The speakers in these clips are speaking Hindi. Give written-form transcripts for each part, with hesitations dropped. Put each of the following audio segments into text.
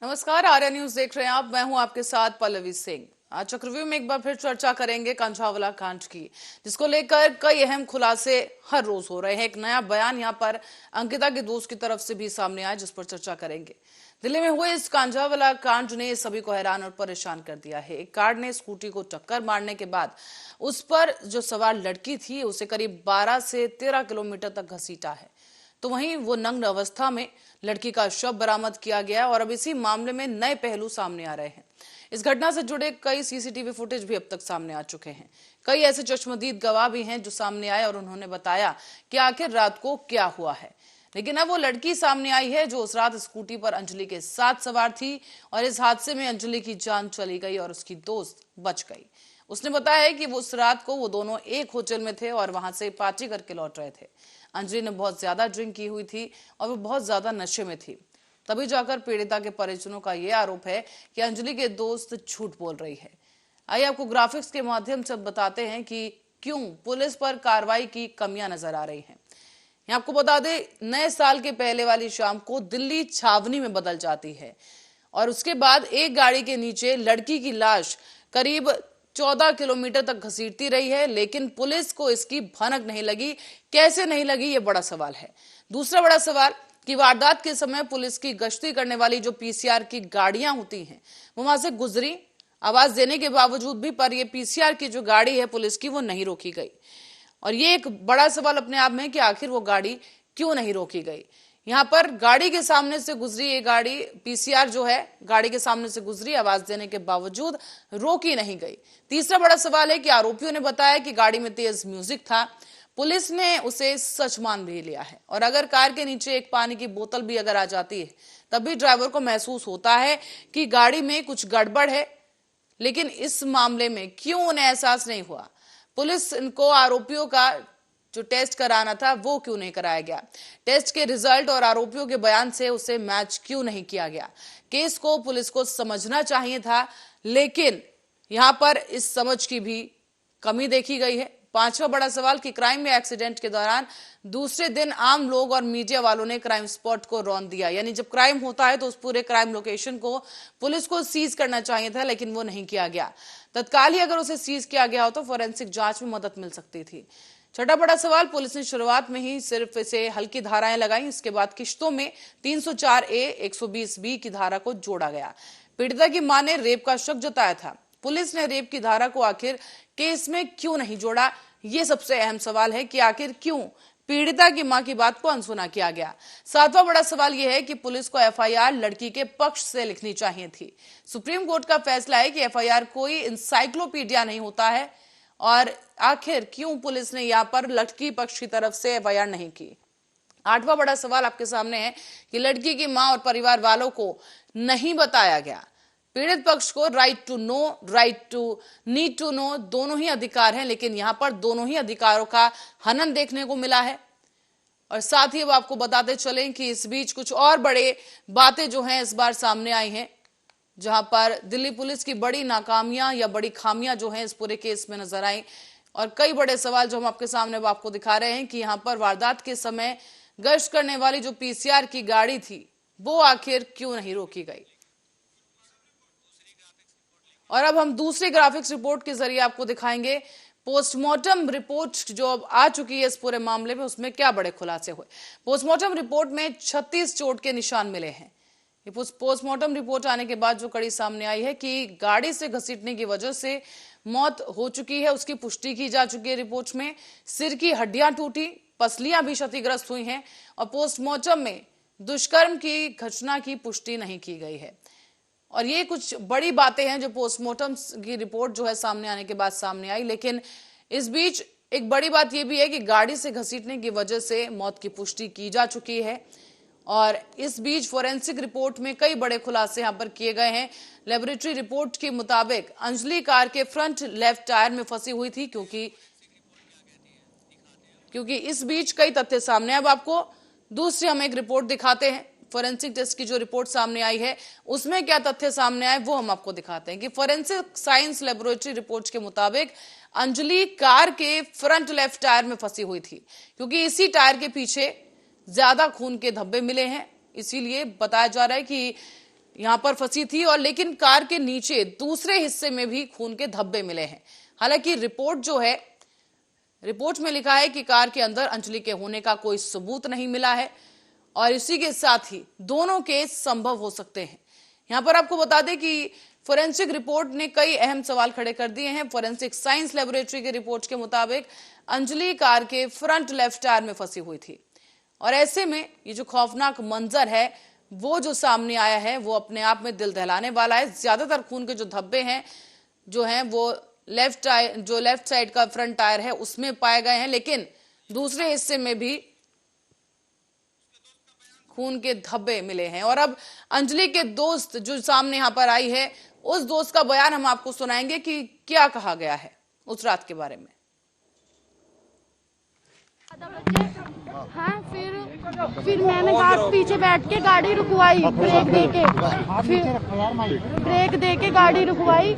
नमस्कार, आर्या न्यूज देख रहे हैं आप। मैं हूं आपके साथ पल्लवी सिंह। आज चक्रव्यूह में एक बार फिर चर्चा करेंगे कांझावला कांड की, जिसको लेकर कई अहम खुलासे हर रोज हो रहे हैं। एक नया बयान यहां पर अंकिता के दोस्त की तरफ से भी सामने आया, जिस पर चर्चा करेंगे। दिल्ली में हुए इस कांझावला कांड ने सभी को हैरान और परेशान कर दिया है। एक कार ने स्कूटी को टक्कर मारने के बाद उस पर जो सवार लड़की थी उसे करीब 12 से 13 किलोमीटर तक घसीटा है। तो वहीं वो नग्न अवस्था में लड़की का शव बरामद किया गया और अब इसी मामले में नए पहलू सामने आ रहे हैं। इस घटना से जुड़े कई सीसीटीवी फुटेज भी अब तक सामने आ चुके हैं। कई ऐसे चश्मदीद गवाह भी हैं जो सामने आए और उन्होंने बताया कि आखिर रात को क्या हुआ है। लेकिन अब वो लड़की सामने आई है जो उस रात स्कूटी पर अंजलि के साथ सवार थी और इस हादसे में अंजलि की जान चली गई और उसकी दोस्त बच गई। उसने बताया है कि वो उस रात को वो दोनों एक होटल में थे और वहां से पार्टी करके लौट रहे थे। अंजलि ने बहुत ज्यादा ड्रिंक की हुई थी और वो बहुत ज्यादा नशे में थी। तभी जाकर पीड़िता के परिजनों का यह आरोप है कि अंजलि के दोस्त झूठ बोल रही है। आइए आपको ग्राफिक्स के माध्यम से बताते हैं कि क्यों पुलिस पर कार्रवाई की कमियां नजर आ रही हैं। आपको बता दें, नए साल के पहले वाली शाम को दिल्ली छावनी में बदल जाती है और उसके बाद एक गाड़ी के नीचे लड़की की लाश करीब 14 किलोमीटर तक घसीटती रही है, लेकिन पुलिस को इसकी भनक नहीं लगी। कैसे नहीं लगी, ये बड़ा सवाल है। दूसरा बड़ा सवाल कि वारदात के समय पुलिस की गश्ती करने वाली जो पीसीआर की गाड़ियां होती हैं वो वहां से गुजरी, आवाज देने के बावजूद भी, पर ये पीसीआर की जो गाड़ी है पुलिस की वो नहीं रोकी गई। और ये एक बड़ा सवाल अपने आप में कि आखिर वो गाड़ी क्यों नहीं रोकी गई। यहाँ पर गाड़ी के सामने से गुजरी ये गाड़ी, पीसीआर जो है गाड़ी के सामने से गुजरी, आवाज देने के बावजूद रोकी नहीं गई। तीसरा बड़ा सवाल है कि आरोपियों ने बताया कि गाड़ी में तेज म्यूजिक था। पुलिस ने उसे सच मान भी लिया है और अगर कार के नीचे एक पानी की बोतल भी अगर आ जाती है तब भी ड्राइवर को महसूस होता है कि गाड़ी में कुछ गड़बड़ है। लेकिन इस मामले में क्यों उन्हें एहसास नहीं हुआ? पुलिस इनको आरोपियों का जो टेस्ट कराना था वो क्यों नहीं कराया गया? टेस्ट के रिजल्ट और आरोपियों के बयान से उसे मैच क्यों नहीं किया गया? केस को पुलिस को समझना चाहिए था, लेकिन यहां पर इस समझ की भी कमी देखी गई है। पांचवा बड़ा सवाल कि क्राइम या एक्सीडेंट के दौरान दूसरे दिन आम लोग और मीडिया वालों ने क्राइम स्पॉट को रौंद दिया। यानी जब क्राइम होता है तो उस पूरे क्राइम लोकेशन को पुलिस को सीज करना चाहिए था, लेकिन वो नहीं किया गया। तत्काल ही अगर उसे सीज किया गया हो तो फोरेंसिक जांच में मदद मिल सकती थी। छठा बड़ा सवाल, पुलिस ने शुरुआत में ही सिर्फ इसे हल्की धाराएं लगाई, इसके बाद किश्तों में 304A 120B की धारा को जोड़ा गया। पीड़िता की मां ने रेप का शक जताया था। पुलिस ने रेप की धारा को आखिर केस में क्यों नहीं जोड़ा? ये सबसे अहम सवाल है कि आखिर क्यों पीड़िता की मां की बात को अनसुना किया गया। सातवां बड़ा सवाल यह है कि पुलिस को एफआईआर लड़की के पक्ष से लिखनी चाहिए थी। सुप्रीम कोर्ट का फैसला है कि एफआईआर कोई इंसाइक्लोपीडिया नहीं होता है और आखिर क्यों पुलिस ने यहां पर लड़की पक्ष की तरफ से एफआईआर नहीं की। आठवां बड़ा सवाल आपके सामने है कि लड़की की मां और परिवार वालों को नहीं बताया गया। पीड़ित पक्ष को right to know, right to need to know दोनों ही अधिकार हैं, लेकिन यहां पर दोनों ही अधिकारों का हनन देखने को मिला है। और साथ ही अब आपको बताते चलें कि इस बीच कुछ और बड़े बातें जो हैं इस बार सामने आई हैं, जहां पर दिल्ली पुलिस की बड़ी नाकामियां या बड़ी खामियां जो हैं इस पूरे केस में नजर आई। और कई बड़े सवाल जो हम आपके सामने अब आपको दिखा रहे हैं कि यहां पर वारदात के समय गश्त करने वाली जो पीसीआर की गाड़ी थी वो आखिर क्यों नहीं रोकी गई। और अब हम दूसरी ग्राफिक्स रिपोर्ट के जरिए आपको दिखाएंगे पोस्टमार्टम रिपोर्ट जो अब आ चुकी है इस पूरे मामले में, उसमें क्या बड़े खुलासे हुए। पोस्टमार्टम रिपोर्ट में 36 चोट के निशान मिले हैं। ये पोस्टमार्टम रिपोर्ट आने के बाद जो कड़ी सामने आई है कि गाड़ी से घसीटने की वजह से मौत हो चुकी है, उसकी पुष्टि की जा चुकी है रिपोर्ट में। सिर की हड्डियां टूटी, पसलियां भी क्षतिग्रस्त हुई हैं और पोस्टमार्टम में दुष्कर्म की घटना की पुष्टि नहीं की गई है। और ये कुछ बड़ी बातें हैं जो पोस्टमार्टम की रिपोर्ट जो है सामने आने के बाद सामने आई। लेकिन इस बीच एक बड़ी बात यह भी है कि गाड़ी से घसीटने की वजह से मौत की पुष्टि की जा चुकी है और इस बीच फोरेंसिक रिपोर्ट में कई बड़े खुलासे यहां पर किए गए हैं। लेबोरेटरी रिपोर्ट के मुताबिक अंजलि कार के फ्रंट लेफ्ट टायर में फंसी हुई थी, क्योंकि इस बीच कई तथ्य सामने। अब आपको दूसरी हम एक रिपोर्ट दिखाते हैं। फोरेंसिक टेस्ट की जो रिपोर्ट सामने आई है उसमें क्या तथ्य सामने आए वो हम आपको दिखाते हैं कि फोरेंसिक साइंस लेबोरेटरी रिपोर्ट के मुताबिक अंजलि कार के फ्रंट लेफ्ट टायर में फंसी हुई थी, क्योंकि इसी टायर के पीछे ज्यादा खून के धब्बे मिले हैं। इसीलिए बताया जा रहा है कि यहाँ पर फंसी थी और लेकिन कार के नीचे दूसरे हिस्से में भी खून के धब्बे मिले हैं। हालांकि रिपोर्ट में लिखा है कि कार के अंदर अंजलि के होने का कोई सबूत नहीं मिला है और इसी के साथ ही दोनों केस संभव हो सकते हैं। यहाँ पर आपको बता दें कि फोरेंसिक रिपोर्ट ने कई अहम सवाल खड़े कर दिए हैं। फोरेंसिक साइंस लेबोरेटरी की रिपोर्ट के मुताबिक अंजलि कार के फ्रंट लेफ्ट टायर में फंसी हुई थी और ऐसे में ये जो खौफनाक मंजर है वो जो सामने आया है वो अपने आप में दिल दहलाने वाला है। ज्यादातर खून के जो धब्बे हैं वो लेफ्ट साइड का फ्रंट टायर है उसमें पाए गए हैं, लेकिन दूसरे हिस्से में भी खून के धब्बे मिले हैं। और अब अंजलि के दोस्त जो सामने यहां पर आई है उस दोस्त का बयान हम आपको सुनाएंगे कि क्या कहा गया है उस रात के बारे में। हाँ, फिर मैंने पीछे बैठ के गाड़ी रुकवाई, ब्रेक दे के गाड़ी रुकवाई।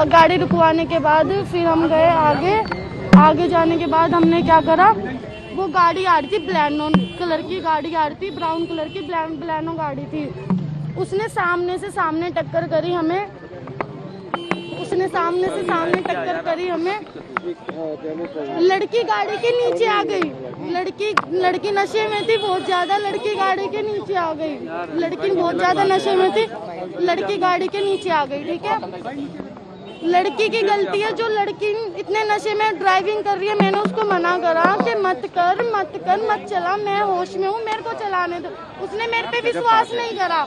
गाड़ी रुकवाने के बाद फिर हम गए आगे जाने के बाद हमने क्या करा, वो गाड़ी आ रही थी ब्लैनो कलर की गाड़ी आ रही थी, ब्राउन कलर की ब्लैनो गाड़ी थी। उसने सामने से सामने टक्कर करी हमें, लड़की गाड़ी के नीचे आ गई। लड़की नशे में थी बहुत ज्यादा, लड़की गाड़ी के नीचे आ गई। लड़की बहुत ज्यादा नशे में थी, लड़की गाड़ी के नीचे आ गई। ठीक है, लड़की की गलती है जो लड़की इतने नशे में ड्राइविंग कर रही है। मैंने उसको मना करा कि मत चला, मैं होश में हूँ, मेरे को चलाने दो। उसने मेरे पे विश्वास नहीं करा,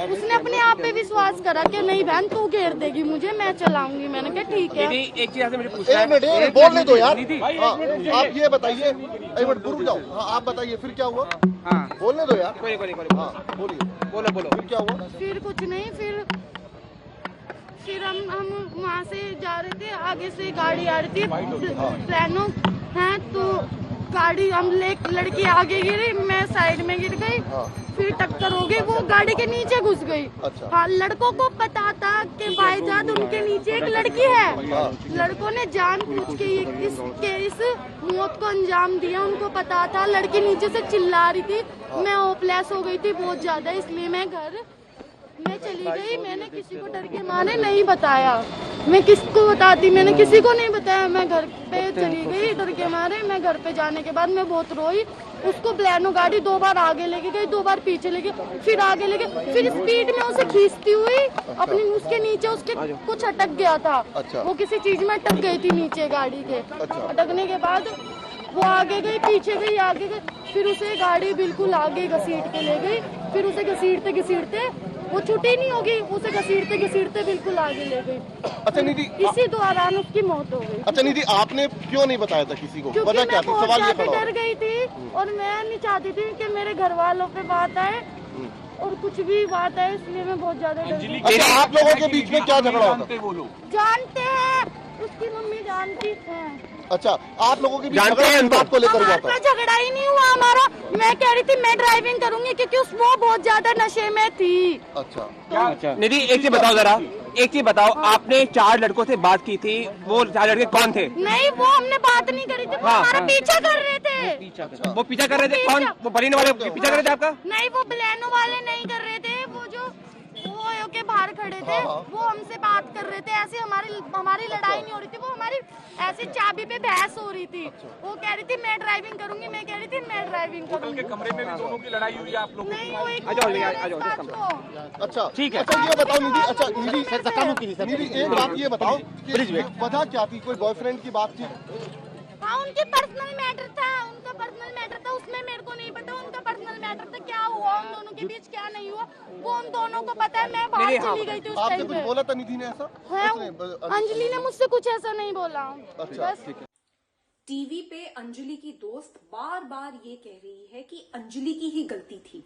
उसने अपने आप पे विश्वास करा कि नहीं बहन तू घेर देगी मुझे, मैं चलाऊंगी। मैंने कहा ठीक है। एक चीज मुझे पूछना है, बोलने दो यार। आप ये बताइए, रुक जाओ। आप बताइए फिर क्या हुआ? बोलने दो यार। बोलिए, बोलो फिर क्या हुआ? फिर कुछ नहीं, फिर हम वहाँ से जा रहे थे, आगे से गाड़ी आ रही थी प्लानो है, तो गाड़ी लड़की आगे गिरी, मैं साइड में गिर गई। फिर टक्कर हो गई, वो गाड़ी के नीचे घुस गई। अच्छा। हाँ, लड़कों को पता था कि भाईजान उनके नीचे एक लड़की है। लड़कों ने जानबूझ के इस मौत को अंजाम दिया, उनको पता था। लड़की नीचे से चिल्ला रही थी, मैं होपलेस हो गई थी बहुत ज्यादा, इसलिए मैं घर मैं चली गई। मैंने किसी को डर के मारे नहीं बताया, मैं किसको बताती, मैंने किसी को नहीं बताया। मैं घर पे चली गई डर के मारे। मैं घर पे जाने के बाद मैं बहुत रोई। उसको ब्लैनो गाड़ी 2 बार आगे लेके गई, 2 बार पीछे लेके, फिर आगे लेके, फिर स्पीड में उसे खींचती हुई अपनी उसके नीचे उसके कुछ अटक गया था। अच्छा। वो किसी चीज में अटक गई थी नीचे गाड़ी के। अच्छा। अटकने के बाद वो आगे गई, पीछे गई, आगे गई, फिर उसे गाड़ी बिल्कुल आगे घसीट के ले गई। फिर उसे घसीटते वो छुट्टी नहीं होगी, उसे घसीटते बिल्कुल आगे ले गई। अच्छा निधि, इसी दौरान उसकी मौत हो गई। अच्छा निधि, आपने क्यों नहीं बताया था किसी को? क्योंकि वजह क्या थी? सवाल ये खड़ा डर गई थी और मैं नहीं चाहती थी कि मेरे घर वालों पे बात आए और कुछ भी बात आए, इसलिए मैं बहुत ज्यादा डर गई। अच्छा, आप लोगों के बीच में क्या झगड़ा होता? जानते हैं, उसकी मम्मी जानती है। अच्छा, आप लोगों के बीच में बात को लेकर हुआ था? झगड़ा ही नहीं हुआ हमारा। मैं कह रही थी मैं ड्राइविंग करूंगी क्योंकि वो बहुत ज्यादा नशे में थी। अच्छा। निधि, एक चीज बताओ जरा, आपने 4 लड़कों से बात की थी, वो 4 लड़के कौन थे? नहीं, वो हमने बात नहीं करी थी, वो हमारा पीछा कर रहे थे। वो पीछा कर रहे थे? कौन? वो बरीन वाले पीछा कर रहे थे आपका? नहीं, वो ब्लैनो वाले नहीं कर रहे थे, वो जो वो के बाहर खड़े थे, वो हमसे बात कर रहे थे। ऐसे हमारी लड़ाई नहीं हो रही थी, वो हमारी ऐसी चाबी पे बहस हो रही थी। वो कह रही थी मैं ड्राइविंग करूंगी, मैं कह रही थी मैं ड्राइविंग करूंगी। कमरे में भी दोनों की लड़ाई हुई आप लोगों की? नहीं, वो एक अच्छा ठीक है। अच्छा, ये बताओ निधि, निधि एक बात ये बताओ, वजह क्या थी? कोई बॉयफ्रेंड की बात थी? हाँ, उनके पर्सनल मैटर था, उसमें मेरे को नहीं पता। उनका पर्सनल मैटर था, क्या हुआ उन दोनों के बीच, क्या नहीं हुआ, वो उन दोनों को पता है। मैं बाहर चली गई थी उस आपने टाइम कुछ पे। बोला था निधि ने ऐसा? अंजलि ने मुझसे कुछ ऐसा नहीं बोला। अच्छा, बस टीवी पे अंजलि की दोस्त बार बार ये कह रही है कि अंजलि की ही गलती थी।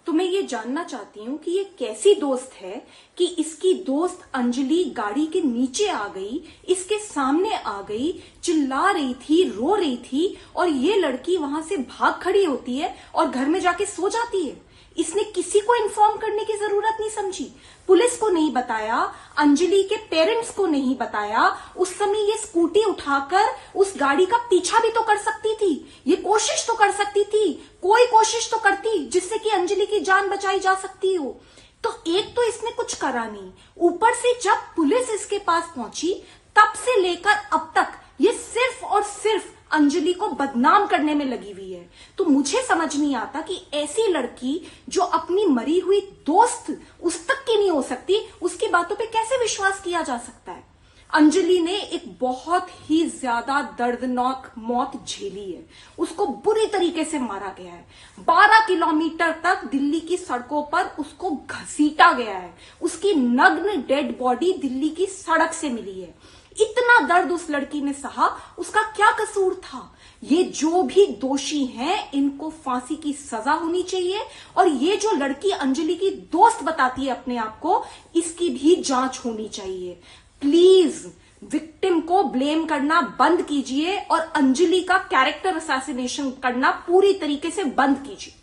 तो मैं ये जानना चाहती हूँ कि ये कैसी दोस्त है कि इसकी दोस्त अंजलि गाड़ी के नीचे आ गई, इसके सामने आ गई, चिल्ला रही थी, रो रही थी, और ये लड़की वहां से भाग खड़ी होती है और घर में जाके सो जाती है। इसने किसी को इन्फॉर्म करने की जरूरत नहीं समझी, पुलिस को नहीं बताया, अंजलि के पेरेंट्स को नहीं बताया। उस समय ये स्कूटी उठाकर उस गाड़ी का पीछा भी तो कर सकती थी, ये कोशिश तो कर सकती थी, कोई कोशिश तो करती जिससे कि अंजलि की जान बचाई जा सकती हो। तो एक तो इसने कुछ करा नहीं, ऊपर से जब पुलिस इसके पास पहुंची तब से लेकर अब तक ये सिर्फ और सिर्फ अंजलि को बदनाम करने में लगी हुई है। तो मुझे समझ नहीं आता कि ऐसी लड़की जो अपनी मरी हुई दोस्त उस तक की नहीं हो सकती, उसकी बातों पे कैसे विश्वास किया जा सकता है। अंजलि ने एक बहुत ही ज्यादा दर्दनाक मौत झेली है, उसको बुरी तरीके से मारा गया है। 12 किलोमीटर तक दिल्ली की सड़कों पर उसको घसीटा गया है, उसकी नग्न डेड बॉडी दिल्ली की सड़क से मिली है। इतना दर्द उस लड़की ने सहा, उसका क्या कसूर था। ये जो भी दोषी हैं इनको फांसी की सजा होनी चाहिए, और ये जो लड़की अंजलि की दोस्त बताती है अपने आप को, इसकी भी जांच होनी चाहिए। प्लीज विक्टिम को ब्लेम करना बंद कीजिए और अंजलि का कैरेक्टर असैसिनेशन करना पूरी तरीके से बंद कीजिए।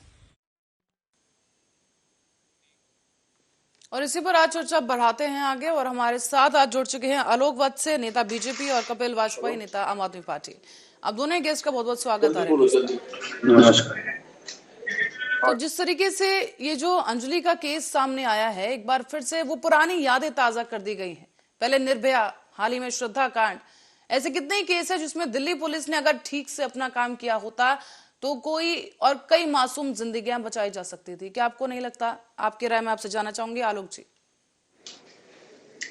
और इसी पर आज चर्चा बढ़ाते हैं आगे, और हमारे साथ आज जुड़ चुके हैं आलोक वत्स, नेता बीजेपी, और कपिल वाजपेयी, नेता आम आदमी पार्टी। अब दोनों गेस्ट का बहुत बहुत स्वागत है। नमस्कार। तो जिस तरीके से ये जो अंजलि का केस सामने आया है, एक बार फिर से वो पुरानी यादें ताजा कर दी गई हैं। पहले निर्भया, हाल ही में श्रद्धा कांड, ऐसे कितने ही केस है जिसमें दिल्ली पुलिस ने अगर ठीक से अपना काम किया होता तो कोई और कई मासूम जिंदगियां बचाई जा सकती थी। क्या आपको नहीं लगता? आपकी राय में आपसे जानना चाहूंगी आलोक जी।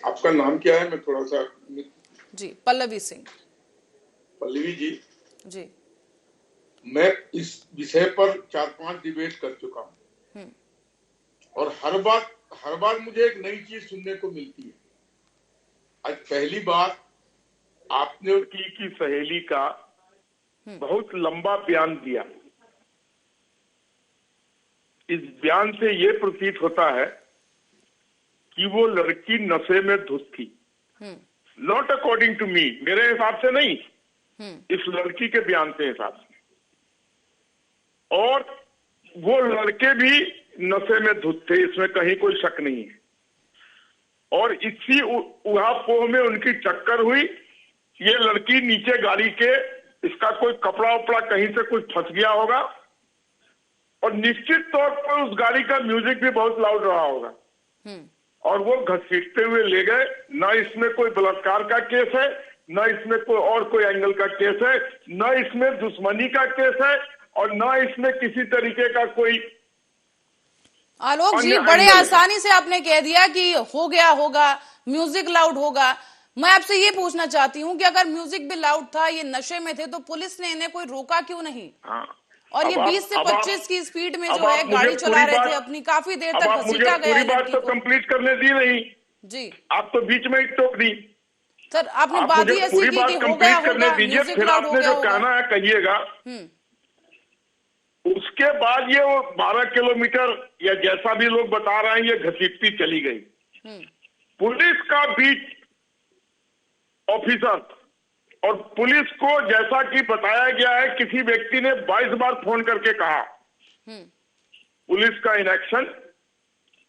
आपका नाम क्या है? मैं थोड़ा सा जी, पल्लवी सिंह। पल्लवी जी, जी, मैं इस विषय पर 4-5 डिबेट कर चुका हूँ, और हर बार मुझे एक नई चीज सुनने को मिलती है। आज पहली बार आपने की सहेली का बहुत लंबा बयान दिया। इस बयान से ये प्रतीत होता है कि वो लड़की नशे में धुत थी। नॉट अकॉर्डिंग टू मी, मेरे हिसाब से नहीं, इस लड़की के बयान के हिसाब से। और वो लड़के भी नशे में धुत थे, इसमें कहीं कोई शक नहीं है। और इसी उहापोह में उनकी टक्कर हुई। ये लड़की नीचे गाड़ी के, इसका कोई कपड़ा उपड़ा कहीं से कुछ फंस गया होगा, और निश्चित तौर पर उस गाड़ी का म्यूजिक भी बहुत लाउड रहा होगा, और वो घसीटते हुए ले गए। न इसमें कोई बलात्कार का केस है, न इसमें कोई और कोई एंगल का केस है, न इसमें दुश्मनी का केस है, और न इसमें किसी तरीके का कोई। आलोक जी, बड़े आसानी से आपने कह दिया कि हो गया होगा, म्यूजिक लाउड होगा। मैं आपसे ये पूछना चाहती हूँ कि अगर म्यूजिक भी लाउड था, ये नशे में थे, तो पुलिस ने इन्हें कोई रोका क्यों नहीं? और ये 20 से 25 की स्पीड में जो है गाड़ी चला रहे थे अपनी, काफी देर तक घसीटा गया है। बात तो कंप्लीट करने दी नहीं जी, आप तो बीच में ही टोक दी। सर, आपने बात ही ऐसी की कि हो गया होगा, म्यूजिक लाउड हो गया होगा। कहना है कहिएगा। उसके बाद ये वो 12 किलोमीटर या जैसा भी लोग बता रहे हैं, ये घसीटती चली गई। पुलिस का बीट ऑफिसर, और पुलिस को जैसा कि बताया गया है, किसी व्यक्ति ने 22 बार फोन करके कहा। पुलिस का इनएक्शन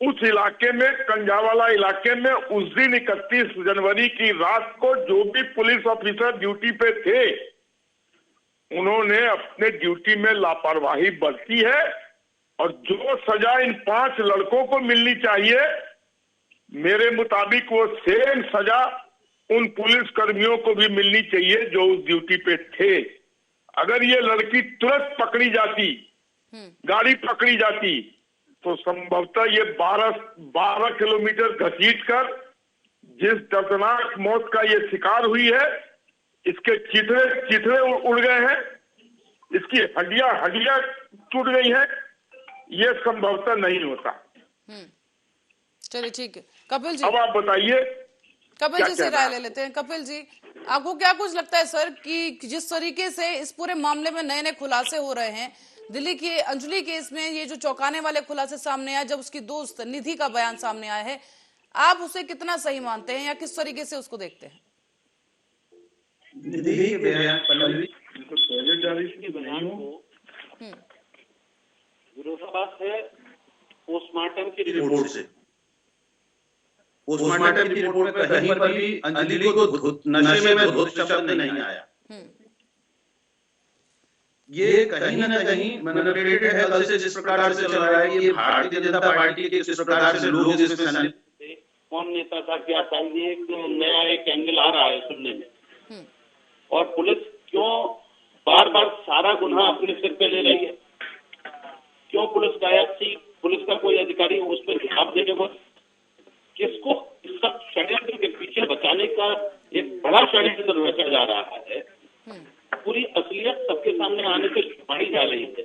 उस इलाके में, कंजावाला इलाके में, उस दिन 31 जनवरी की रात को जो भी पुलिस ऑफिसर ड्यूटी पे थे, उन्होंने अपने ड्यूटी में लापरवाही बरती है। और जो सजा इन 5 लड़कों को मिलनी चाहिए, मेरे मुताबिक वो सेम सजा उन पुलिस कर्मियों को भी मिलनी चाहिए जो उस ड्यूटी पे थे। अगर ये लड़की तुरंत पकड़ी जाती, गाड़ी पकड़ी जाती, तो संभवतः ये 12 किलोमीटर घसीट कर जिस दर्दनाक मौत का ये शिकार हुई है, इसके चिथड़े उड़ गए हैं, इसकी हड्डियां टूट गई हैं, ये संभवतः नहीं होता। चलिए ठीक है, कपिल जी, अब आप बताइए। कपिल जी से राय ले लेते हैं। कपिल जी, आपको क्या कुछ लगता है सर कि जिस तरीके से इस पूरे मामले में नए नए खुलासे हो रहे हैं, दिल्ली के अंजलि केस में ये जो चौंकाने वाले खुलासे सामने आए, जब उसकी दोस्त निधि का बयान सामने आया है, आप उसे कितना सही मानते हैं या किस तरीके से उसको देखते हैं? निधि के बयान, पल्लवी के बयान को विरोधाभास है पोस्टमार्टम की रिपोर्ट से। पोस्टमार्टम की रिपोर्ट में कहीं पर भी अंजलि को नशे में धुत शब्द नहीं आया। ये कहीं ना कहीं मैनिपुलेटेड है। कल से जिस प्रकार से चल रहा है, ये भारतीय जनता पार्टी के जिस प्रकार से लोग इसमें शामिल, कौन नेता था, क्या था, ये एक एंगल आ रहा है सुनने में। और पुलिस क्यों बार बार सारा गुनाह अपने सिर पे ले रही है? क्यों पुलिस पुलिस का कोई अधिकारी उस पर जवाब देने को, किसको इस सब षड्यंत्र के पीछे बचाने का एक बड़ा षड्यंत्र रचा जा रहा है। पूरी असलियत सबके सामने आने से छुपाई जा रही है।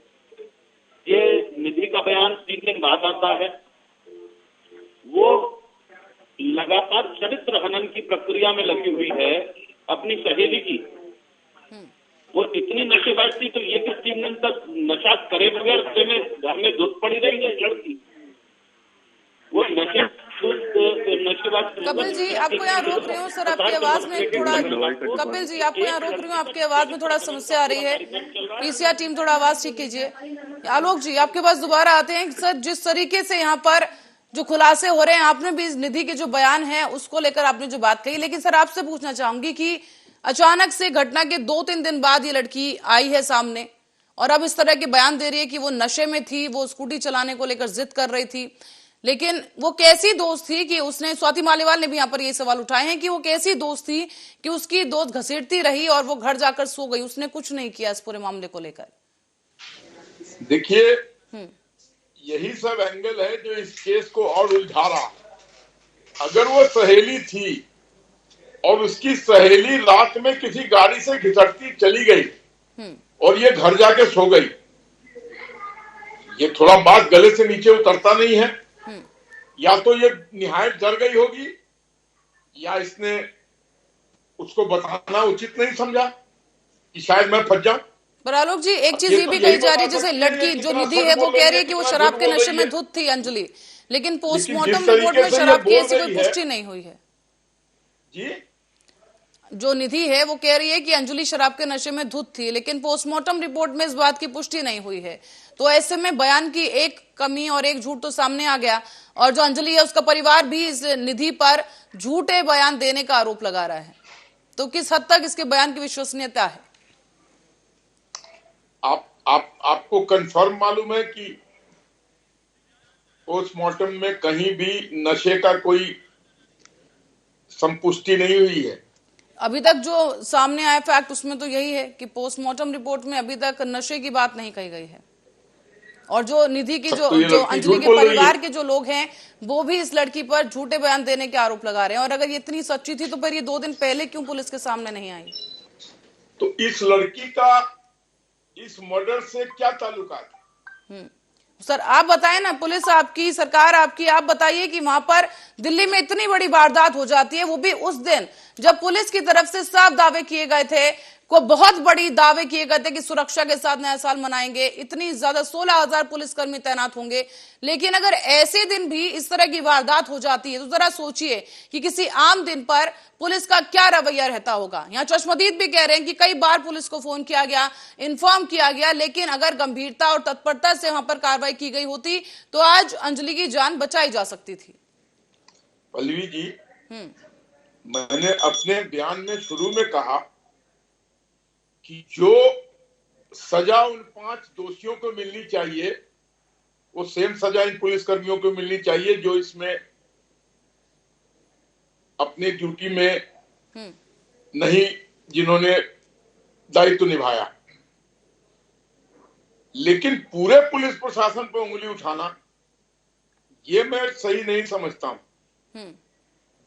ये निधि का बयान 3 दिन बाद आता है। वो लगातार चरित्र हनन की प्रक्रिया में लगी हुई है अपनी सहेली की। वो इतनी नशेबाज थी तो ये कि 3 दिन तक नशा करे बगैर घर में धुत पड़ी रही है लड़की। वो नशेबाज। कपिल जी, आपको यहाँ रोक रही हूँ सर, आपकी आवाज में थोड़ा, कपिल जी आपको यहाँ रोक रही हूँ, आपकी आवाज में थोड़ा समस्या आ रही है। पीसीआर टीम थोड़ा आवाज ठीक कीजिए। आलोक जी आपके पास दोबारा आते हैं। सर, जिस तरीके से यहाँ पर जो खुलासे हो रहे हैं, आपने भी निधि के जो बयान है उसको लेकर आपने जो बात कही, लेकिन सर आपसे पूछना चाहूंगी कि अचानक से घटना के 2-3 दिन बाद ये लड़की आई है सामने और अब इस तरह के बयान दे रही है कि वो नशे में थी, वो स्कूटी चलाने को लेकर जिद कर रही थी। लेकिन वो कैसी दोस्त थी कि उसने, स्वाति मालीवाल ने भी यहाँ पर ये सवाल उठाए हैं कि वो कैसी दोस्त थी कि उसकी दोस्त घसीटती रही और वो घर जाकर सो गई, उसने कुछ नहीं किया इस पूरे मामले को लेकर। देखिए, यही सब एंगल है जो इस केस को और उलझा रहा। अगर वो सहेली थी और उसकी सहेली रात में किसी गाड़ी से घिसटती चली गई और ये घर जाके सो गई, ये थोड़ा बात गले से नीचे उतरता नहीं है। या तो ये निहायत डर गई होगी या इसने उसको बताना उचित नहीं समझा कि शायद मैं फंस जाऊं। पर आलोक जी, एक चीज ये भी कही जा रही है, जैसे लड़की जो निधि है वो कह रही है कि वो शराब के नशे में धुत थी अंजलि, लेकिन पोस्टमार्टम रिपोर्ट में शराब की ऐसी कोई पुष्टि नहीं हुई है जी। जो निधि है वो कह रही है कि अंजलि शराब के नशे में धुत थी, लेकिन पोस्टमार्टम रिपोर्ट में इस बात की पुष्टि नहीं हुई है। तो ऐसे में बयान की एक कमी और एक झूठ तो सामने आ गया, और जो अंजलि है उसका परिवार भी इस निधि पर झूठे बयान देने का आरोप लगा रहा है। तो किस हद तक इसके बयान की विश्वसनीयता है? आपको कंफर्म मालूम है कि पोस्टमार्टम में कहीं भी नशे का कोई संपुष्टि नहीं हुई है? अभी तक जो सामने आया फैक्ट उसमें तो यही है कि पोस्टमार्टम रिपोर्ट में अभी तक नशे की बात नहीं कही गई है। और जो निधि की जो अंजलि के परिवार के जो लोग हैं वो भी इस लड़की पर झूठे बयान देने के आरोप लगा रहे हैं। और अगर ये इतनी सच्ची थी तो फिर ये 2 दिन पहले क्यों पुलिस के सामने नहीं आई? तो इस लड़की का इस मर्डर से क्या ताल्लुकात है? सर आप बताएं ना, पुलिस आपकी, सरकार आपकी, आप बताइए कि वहां पर दिल्ली में इतनी बड़ी वारदात हो जाती है, वो भी उस दिन जब पुलिस की तरफ से साफ दावे किए गए थे, को बहुत बड़ी दावे किए गए थे कि सुरक्षा के साथ नया साल मनाएंगे, इतनी ज्यादा 16,000 पुलिसकर्मी तैनात होंगे, लेकिन अगर ऐसे दिन भी इस तरह की वारदात हो जाती है तो जरा सोचिए कि किसी आम दिन पर पुलिस का क्या रवैया रहता होगा। यहाँ चश्मदीद भी कह रहे हैं कि कई बार पुलिस को फोन किया गया, इन्फॉर्म किया गया, लेकिन अगर गंभीरता और तत्परता से वहां पर कार्रवाई की गई होती तो आज अंजलि की जान बचाई जा सकती थी। पल्लवी जी, मैंने अपने बयान में शुरू में कहा कि जो सजा उन 5 दोषियों को मिलनी चाहिए वो सेम सजा इन पुलिसकर्मियों को मिलनी चाहिए जो इसमें अपनी ड्यूटी में नहीं, जिन्होंने दायित्व निभाया। लेकिन पूरे पुलिस प्रशासन पर उंगली उठाना ये मैं सही नहीं समझता हूं।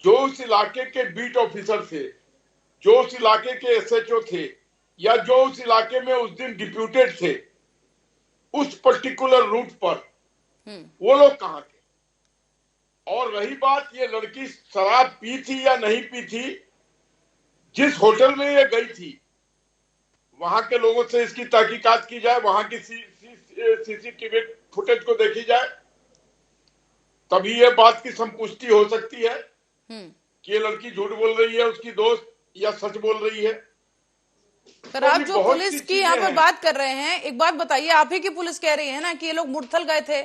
जो उस इलाके के बीट ऑफिसर थे, जो उस इलाके के एसएचओ थे, या जो उस इलाके में उस दिन डिप्यूटेड थे उस पर्टिकुलर रूट पर, वो लोग कहां थे? और रही बात, ये लड़की शराब पी थी या नहीं पी थी, जिस होटल में ये गई थी वहां के लोगों से इसकी तहकीकात की जाए, वहां की सीसीटीवी फुटेज को देखी जाए, तभी ये बात की संपुष्टि हो सकती है कि ये लड़की झूठ बोल रही है उसकी दोस्त, या सच बोल रही है। पर आप जो पुलिस की यहाँ पर बात कर रहे हैं, एक बात बताइए, आप ही की पुलिस कह रही है ना कि ये लोग मुरथल गए थे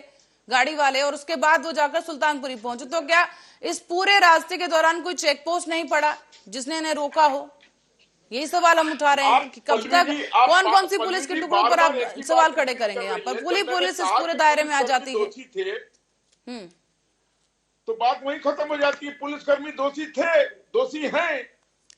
गाड़ी वाले और उसके बाद वो जाकर सुल्तानपुरी पहुंचे, तो क्या इस पूरे रास्ते के दौरान कोई चेक पोस्ट नहीं पड़ा जिसने इन्हें रोका हो? यही सवाल हम उठा रहे हैं कि कब तक कौन कौन सी पुलिस के टुकड़ों पर आप सवाल खड़े करेंगे यहाँ पर? पुलिस इस पूरे दायरे में आ जाती है। तो बात वहीं खत्म हो जाती है। पुलिसकर्मी दोषी थे, दोषी हैं।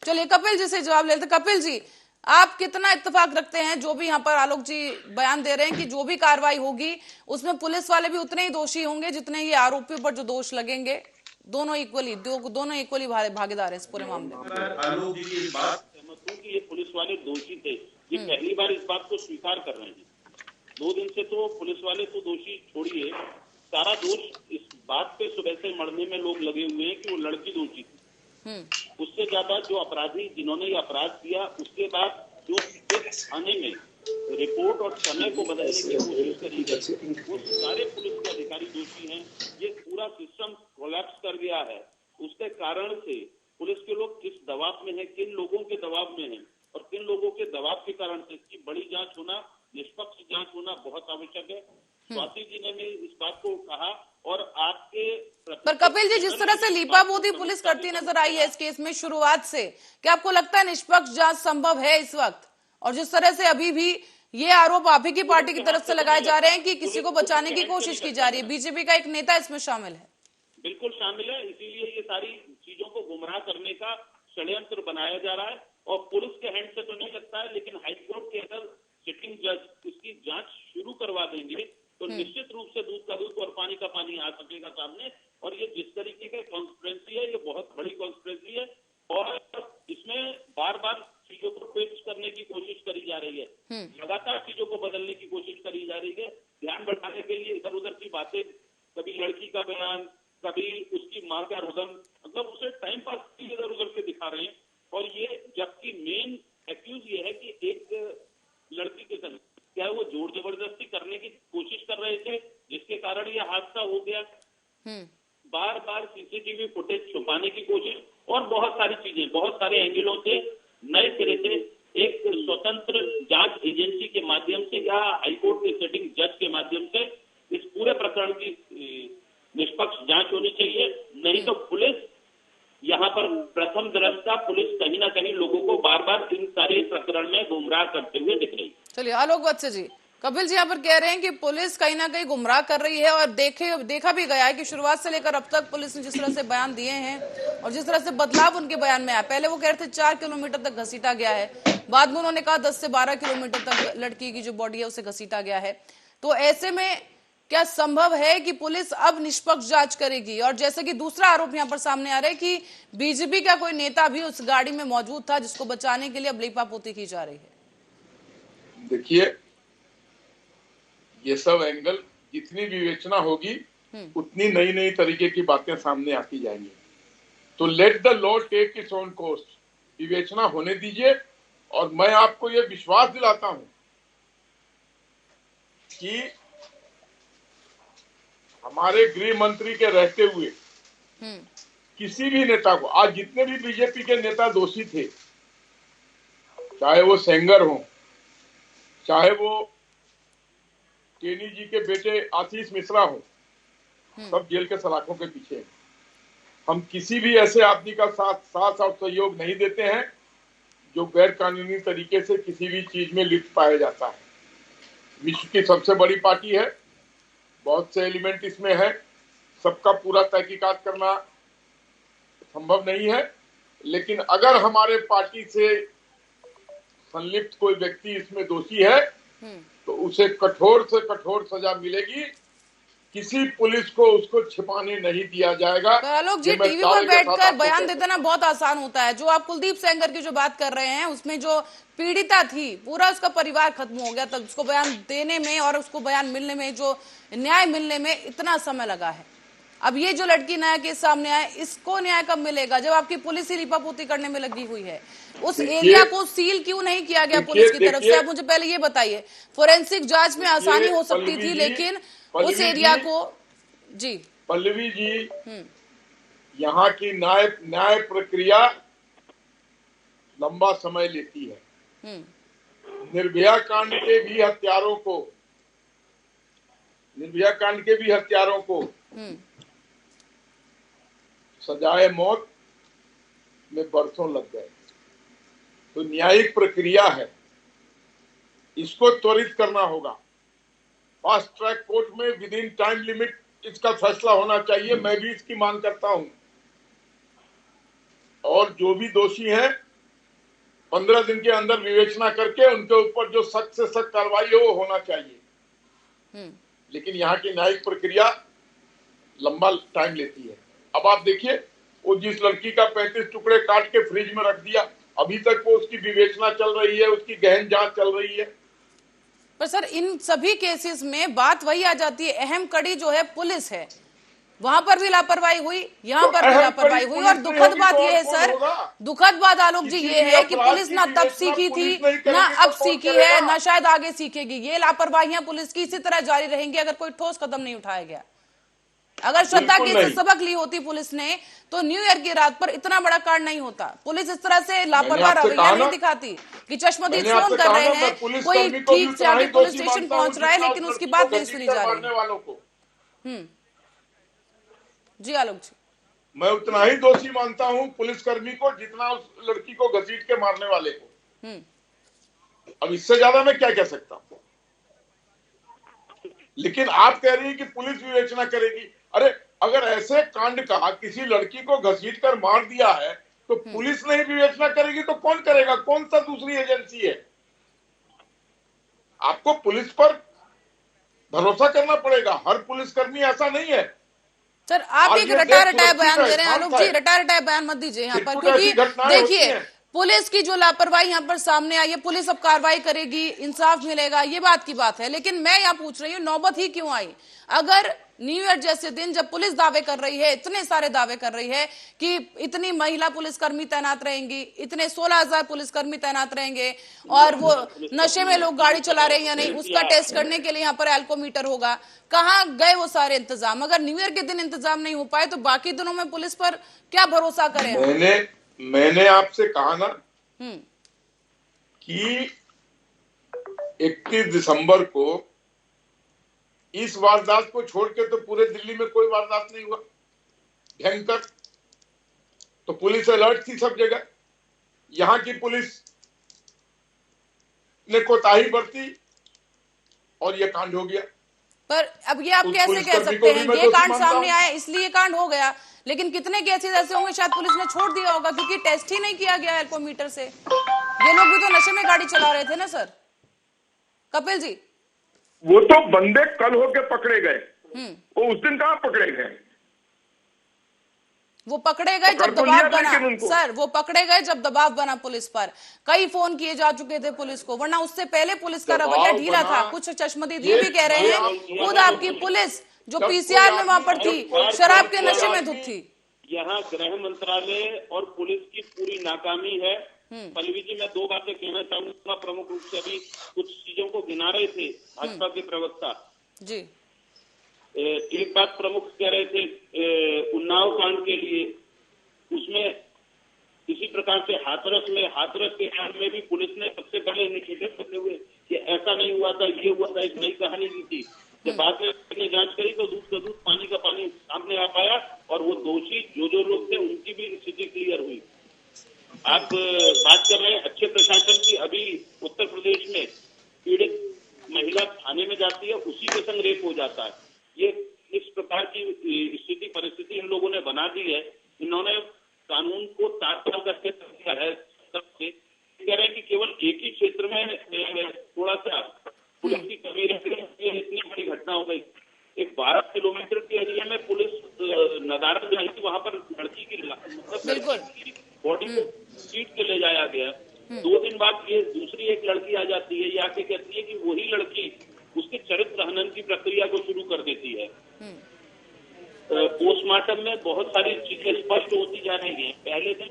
चलिए कपिल जी से जवाब लेते। कपिल जी, आप कितना इत्तेफाक रखते हैं जो भी यहाँ पर आलोक जी बयान दे रहे हैं कि जो भी कार्रवाई होगी उसमें पुलिस वाले भी उतने ही दोषी होंगे जितने ये आरोपियों पर जो दोष लगेंगे? दोनों इक्वली भागीदार है इस पूरे मामले में। आलोक जी की इस बात सहमत हूं कि ये पुलिस वाले दोषी थे। ये पहली बार इस बात को स्वीकार कर रहे हैं। 2 दिन से तो पुलिस वाले तो दोषी छोड़िए, सारा दोष इस बात पे सुबह से मरने में लोग लगे हुए हैं कि वो लड़की दोषी थी। उससे ज्यादा जो अपराधी जिन्होंने ये अपराध किया, उसके बाद जो थाने में रिपोर्ट और समय को बदलने की कोशिश करी गई, वो सारे पुलिस के अधिकारी दोषी हैं। ये पूरा सिस्टम कोलैप्स कर गया है। उसके कारण से पुलिस के लोग किस दबाव में हैं, किन लोगों के दबाव में हैं और किन लोगों के दबाव के कारण से इसकी बड़ी जांच होना, निष्पक्ष जांच होना बहुत आवश्यक है। स्वाति जी ने भी इस बात को कहा और आपके पर कपिल जी, जिस तरह से लीपापोती पुलिस करती नजर आई है इस केस में शुरुआत से, क्या आपको लगता है निष्पक्ष जांच संभव है इस वक्त? और जिस तरह से अभी भी ये आरोप आप ही की पार्टी की तरफ से लगाए जा रहे हैं कि किसी को बचाने की कोशिश की जा रही है, बीजेपी का एक नेता इसमें शामिल है। बिल्कुल शामिल है, इसीलिए ये सारी चीजों को गुमराह करने का षड्यंत्र बनाया जा रहा है। और पुलिस के हैंड से तो नहीं लगता है, लेकिन हाईकोर्ट के अगर सिटिंग जज इसकी जांच शुरू करवा देंगे तो निश्चित रूप से दूध का दूध और पानी का पानी आ सकेगा सामने। और ये जिस तरीके का कॉन्स्पिरेसी है, ये बहुत बड़ी कॉन्स्पिरेसी है और इसमें बार बार चीजों को ट्विस्ट करने की कोशिश करी जा रही है, लगातार चीजों को बदलने की कोशिश करी जा रही है, ध्यान बढ़ाने के लिए इधर उधर की बातें, कभी लड़की का बयान, कभी उसकी मां का रुदन, मतलब उसे टाइम पास इधर उधर से दिखा रहे हैं। और ये जबकि मेन एक्यूज ये है कि एक लड़की के साथ क्या वो जोर जबरदस्ती करने की कोशिश कर रहे थे, जिसके कारण ये हादसा हो गया। बार बार सीसीटीवी फुटेज छुपाने की कोशिश और बहुत सारी चीजें, बहुत सारे एंगलों से नए सिरे से एक स्वतंत्र जांच एजेंसी के माध्यम से या हाईकोर्ट के सिटिंग जज के माध्यम से इस पूरे प्रकरण की निष्पक्ष जांच होनी चाहिए। नहीं तो पुलिस यहाँ पर प्रथम दृष्टया पुलिस कहीं ना कहीं लोगों को बार बार इन सारे प्रकरण में गुमराह करते हुए दिख रही है। चलिए आलोक वत्स जी, कपिल जी यहाँ पर कह रहे हैं कि पुलिस कहीं ना कहीं गुमराह कर रही है और देखा भी गया है कि शुरुआत से लेकर अब तक पुलिस ने जिस तरह से बयान दिए हैं और जिस तरह से बदलाव उनके बयान में आया, पहले वो कह रहे थे 4 किलोमीटर तक घसीटा गया है, बाद में उन्होंने कहा 10 से 12 किलोमीटर तक लड़की की जो बॉडी है उसे घसीटा गया है। तो ऐसे में क्या संभव है कि पुलिस अब निष्पक्ष जांच करेगी? और जैसे कि दूसरा आरोप यहाँ पर सामने आ रहा है कि बीजेपी का कोई नेता भी उस गाड़ी में मौजूद था जिसको बचाने के लिए अब लीपापोती की जा रही है। देखिए, ये सब एंगल जितनी विवेचना होगी उतनी नई नई तरीके की बातें सामने आती जाएंगी। तो let the law take its own course, विवेचना होने दीजिए। और मैं आपको ये विश्वास दिलाता हूं कि हमारे गृह मंत्री के रहते हुए किसी भी नेता को, आज जितने भी बीजेपी के नेता दोषी थे, चाहे वो सेंगर हो, चाहे वो केनी जी के बेटे आशीष मिश्रा हो, सब जेल के सलाखों के पीछे हैं। हम किसी भी ऐसे आदमी का साथ और सहयोग नहीं देते हैं जो गैर कानूनी तरीके से किसी भी चीज में लिप्त पाया जाता है। विश्व की सबसे बड़ी पार्टी है, बहुत से एलिमेंट इसमें है, सबका पूरा तहकीकात करना संभव नहीं है, लेकिन अगर हमारे पार्टी से संलिप्त कोई व्यक्ति इसमें दोषी है तो उसे कठोर से कठोर सजा मिलेगी। किसी पुलिस को उसको छिपाने नहीं दिया जाएगा। आलोक जी, टीवी पर बैठकर बयान देना बहुत आसान होता है। जो आप कुलदीप सेंगर की जो बात कर रहे हैं उसमें जो पीड़िता थी, पूरा उसका परिवार खत्म हो गया, तब उसको बयान देने में और उसको बयान मिलने में, जो न्याय मिलने में इतना समय लगा है। अब ये जो लड़की नया केस सामने आया, इसको न्याय कब मिलेगा जब आपकी पुलिस ही लिपापोती करने में लगी हुई है? उस एरिया को सील क्यों नहीं किया गया पुलिस की तरफ से? आप मुझे पहले ये बताइए। फोरेंसिक जांच में आसानी हो सकती थी, लेकिन उस एरिया को जी पल्लवी जी, यहाँ की न्याय प्रक्रिया लंबा समय लेती है। निर्भया कांड के भी हत्यारों को सजाए मौत में बरसों लग गए। तो न्यायिक प्रक्रिया है, इसको त्वरित करना होगा। फास्ट ट्रैक कोर्ट में विद इन टाइम लिमिट इसका फैसला होना चाहिए। मैं भी इसकी मांग करता हूं। और जो भी दोषी हैं 15 दिन के अंदर विवेचना करके उनके ऊपर जो सख्त से सख्त कार्रवाई है वो होना चाहिए। लेकिन यहाँ की न्यायिक प्रक्रिया लंबा टाइम लेती है। अब आप देखिए, वो जिस लड़की का 35 टुकड़े काट के फ्रिज में रख दिया, अभी तक वो उसकी विवेचना चल रही है, उसकी गहन जांच चल रही है। पर सर, इन सभी केसेस में बात वही आ जाती है, अहम कड़ी जो है पुलिस है। वहां पर भी लापरवाही हुई, यहाँ पर भी लापरवाही हुई। और दुखद बात यह है सर, दुखद बात आलोक जी ये है कि पुलिस ना तब सीखी थी, ना अब सीखी है, ना शायद आगे सीखेगी। ये लापरवाहियां पुलिस की इसी तरह जारी रहेंगी अगर कोई ठोस कदम नहीं उठाया गया। अगर श्रद्धा की से सबक ली होती पुलिस ने, तो न्यू ईयर की रात पर इतना बड़ा कांड नहीं होता। पुलिस इस तरह से लापरवाह रवैया नहीं दिखाती कि चश्मदीद फोन कर रहे हैं, कोई ठीक से आगे पुलिस स्टेशन पहुंच रहा है, लेकिन उसकी बात नहीं सुनी जा रही। जी आलोक जी, मैं उतना ही दोषी मानता हूं पुलिसकर्मी को जितना उस लड़की को घसीट के मारने वाले को। अब इससे ज्यादा मैं क्या कह सकता हूं? लेकिन आप कह रही हैं कि पुलिस विवेचना करेगी। अरे अगर ऐसे कांड का किसी लड़की को घसीट कर मार दिया है तो पुलिस नहीं विवेचना करेगी तो कौन करेगा? कौन सा दूसरी एजेंसी है? आपको पुलिस पर भरोसा करना पड़ेगा। हर पुलिसकर्मी ऐसा नहीं है। सर, आप एक रटा बयान दे रहे हैं आलोक जी, रटा बयान मत दीजिए यहाँ पर, क्योंकि देखिए पुलिस की जो लापरवाही यहाँ पर सामने आई है, पुलिस अब कार्रवाई करेगी, इंसाफ मिलेगा, ये बात की बात है। लेकिन मैं यहाँ पूछ रही हूँ, नौबत ही क्यों आई? अगर न्यू ईयर जैसे दिन जब पुलिस दावे कर रही है, इतने सारे दावे कर रही है कि इतनी महिला पुलिसकर्मी तैनात रहेंगी, इतने 16,000 पुलिसकर्मी तैनात रहेंगे, और वो नशे में लोग गाड़ी चला रहे हैं या नहीं उसका टेस्ट करने के लिए यहाँ पर एल्कोमीटर होगा, कहाँ गए वो सारे इंतजाम? अगर न्यू ईयर के दिन इंतजाम नहीं हो पाए तो बाकी दिनों में पुलिस पर क्या भरोसा करें? मैंने आपसे कहा ना कि 31 दिसंबर को इस वारदात को छोड़ के तो पूरे दिल्ली में कोई वारदात नहीं हुआ भयंकर। तो पुलिस अलर्ट थी सब जगह। यहां की पुलिस ने कोताही बरती और यह कांड हो गया। पर अब ये आप कैसे कह सकते हैं? ये कांड सामने आया इसलिए कांड हो गया, लेकिन कितने केसेस ऐसे होंगे शायद पुलिस ने छोड़ दिया होगा क्योंकि टेस्ट ही नहीं किया गया एल्कोमीटर से। ये लोग भी तो नशे में गाड़ी चला रहे थे ना सर। कपिल जी, वो तो बंदे कल होके पकड़े गए, वो उस दिन कहाँ पकड़े गए? वो पकड़े गए जब दबाव बना सर, वो पकड़े गए जब दबाव बना पुलिस पर। कई फोन किए जा चुके थे पुलिस को, वरना उससे पहले पुलिस का रवैया ढीला था। कुछ चश्मदीद ये भी कह रहे हैं खुद आपकी पुलिस जो पीसीआर में वहां पर थी शराब के नशे में धुत थी। यहाँ गृह मंत्रालय और पुलिस की पूरी नाकामी है। पल्लवी जी, मैं दो बातें कहना चाहूंगा प्रमुख रूप से। अभी कुछ चीजों को गिना रहे थे भाजपा के प्रवक्ता जी। एक बात प्रमुख कह रहे थे उन्नाव कांड के लिए, उसमें इसी प्रकार से हाथरस के कांड में भी पुलिस ने सबसे पहले इनिशिएटिव करते हुए कि ऐसा नहीं हुआ था, ये हुआ था, एक नई कहानी की थी। जब बाद में जांच करी तो दूध का दूध पानी का पानी सामने आ पाया और वो दोषी जो लोग थे उनकी भी स्थिति क्लियर हुई। आप बात कर रहे हैं अच्छे प्रशासन की। अभी उत्तर प्रदेश में पीड़ित महिला थाने में जाती है, उसी के संग रेप हो जाता है। ये इस प्रकार की स्थिति परिस्थिति इन लोगों ने बना दी है। इन्होंने कानून को तात्काल करके किया है। सबसे कह रहे हैं कि केवल एक ही क्षेत्र में थोड़ा सा पुलिस की कमी रहती है, इतनी बड़ी घटना हो गई। एक 12 किलोमीटर के एरिया में पुलिस नदारद जाई थी, वहां पर लड़की की बॉडी को सीट के ले जाया गया। 2 दिन बाद ये दूसरी एक लड़की आ जाती है, ये आके कहती है कि वही लड़की उसके चरित्र हनन की प्रक्रिया को शुरू कर देती है। पोस्टमार्टम में बहुत सारी चीजें स्पष्ट होती जा रही हैं। पहले दिन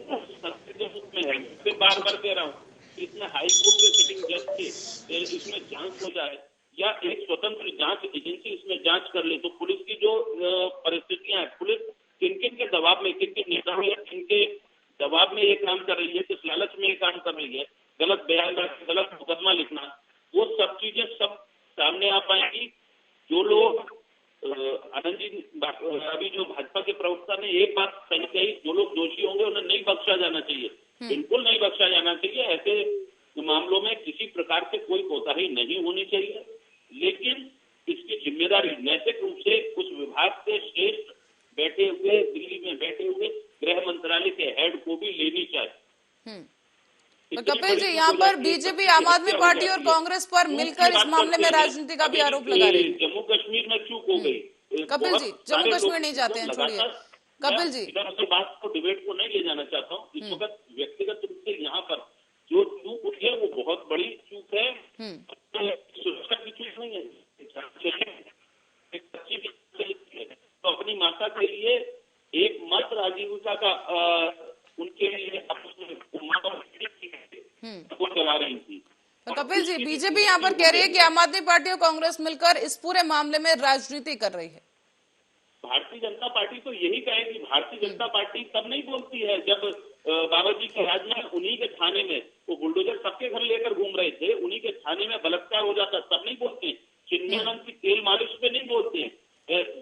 में है, फिर बार बार कह रहा हूँ, इसमें हाई कोर्ट के सिटिंग जज के इसमें जांच हो जाए या एक स्वतंत्र जांच एजेंसी इसमें जांच कर ले तो पुलिस की जो परिस्थितियां हैं, पुलिस किन किन के दबाव में, किन किन नेताओं या किनके दबाव में ये काम कर रही है, किस लालच में ये काम कर रही है, गलत बयान, गलत मुकदमा लिखना, वो सब चीजें सब सामने आ पाएंगी। जो लोग आनंद जी अभी जो भाजपा के प्रवक्ता ने एक बात सही कही, जो लोग दोषी होंगे उन्हें नहीं बख्शा जाना चाहिए, बिल्कुल नहीं बख्शा जाना चाहिए। ऐसे कार्यवाही नहीं होनी चाहिए, लेकिन इसकी जिम्मेदारी नैतिक रूप से उस विभाग के श्रेष्ठ बैठे हुए, दिल्ली में बैठे हुए गृह मंत्रालय के हेड को भी लेनी चाहिए। तो कपिल जी, यहाँ पर बीजेपी, आम आदमी पार्टी और कांग्रेस पर मिलकर इस मामले में राजनीति का भी आरोप लगा रही है। जम्मू कश्मीर में चूक हो गई। कपिल जी, जम्मू कश्मीर नहीं जाते हैं, छोड़िए कपिल जी। बात को, डिबेट को नहीं ले जाना चाहता हूँ। इस वक्त व्यक्तिगत रूप से यहाँ पर जो चूक उठी है वो बहुत बड़ी चूक है, सुरक्षा की चूक नहीं है, एक अच्छी तो अपनी माता के लिए एकमात्र आजीविका का उनके लिए वो चला रही थी। तो कपिल जी, बीजेपी यहाँ पर कह रही है कि आम आदमी पार्टी और कांग्रेस मिलकर इस पूरे मामले में राजनीति कर रही है। भारतीय जनता पार्टी तो यही कहेगी। भारतीय जनता पार्टी तब नहीं बोलती है जब बाबा जी के राज में उन्हीं के थाने में वो बुलडोजर सबके घर लेकर घूम रहे थे, उन्हीं के थाने में बलात्कार हो जाता, तब नहीं बोलते। चिन्मयानंद की तेल मालिश पे नहीं बोलते,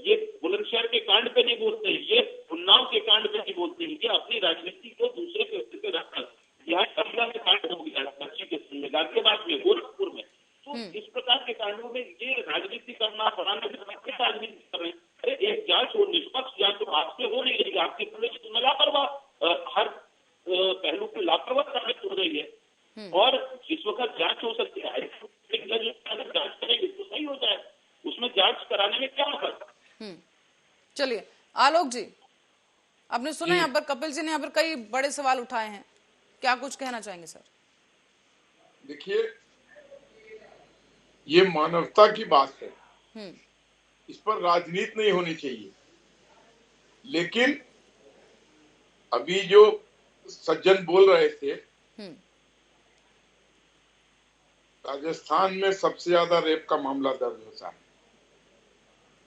ये बुलंदशहर के कांड पे नहीं बोलते, ये उन्नाव के कांड पे नहीं बोलते। ये अपनी राजनीति को दूसरे के स्थिति पे रखकर, यहाँ कमला में कांड हो गया बच्ची के संग, गाजियाबाद में, गोरखपुर में, तो इस प्रकार के कांडों में ये राजनीति करना, फलाना राजनीति कर रहे हैं। अरे एक जांच हो, निष्पक्ष जांच तो आपसे हो नहीं रही, आपकी पुलिस तो लापरवाह, हर पहलू की लापरवाह साबित हो रही है। और जिस वक्त जांच हो सकती है, अगर जांच करेगी तो सही हो जाए, उसमें जांच कराने में क्या होगा। चलिए आलोक जी, आपने सुना यहाँ पर कपिल जी ने यहाँ पर कई बड़े सवाल उठाए हैं, क्या कुछ कहना चाहेंगे सर? देखिए, ये मानवता की बात है, इस पर राजनीति नहीं होनी चाहिए। लेकिन अभी जो सज्जन बोल रहे थे, राजस्थान में सबसे ज्यादा रेप का मामला दर्ज होता है,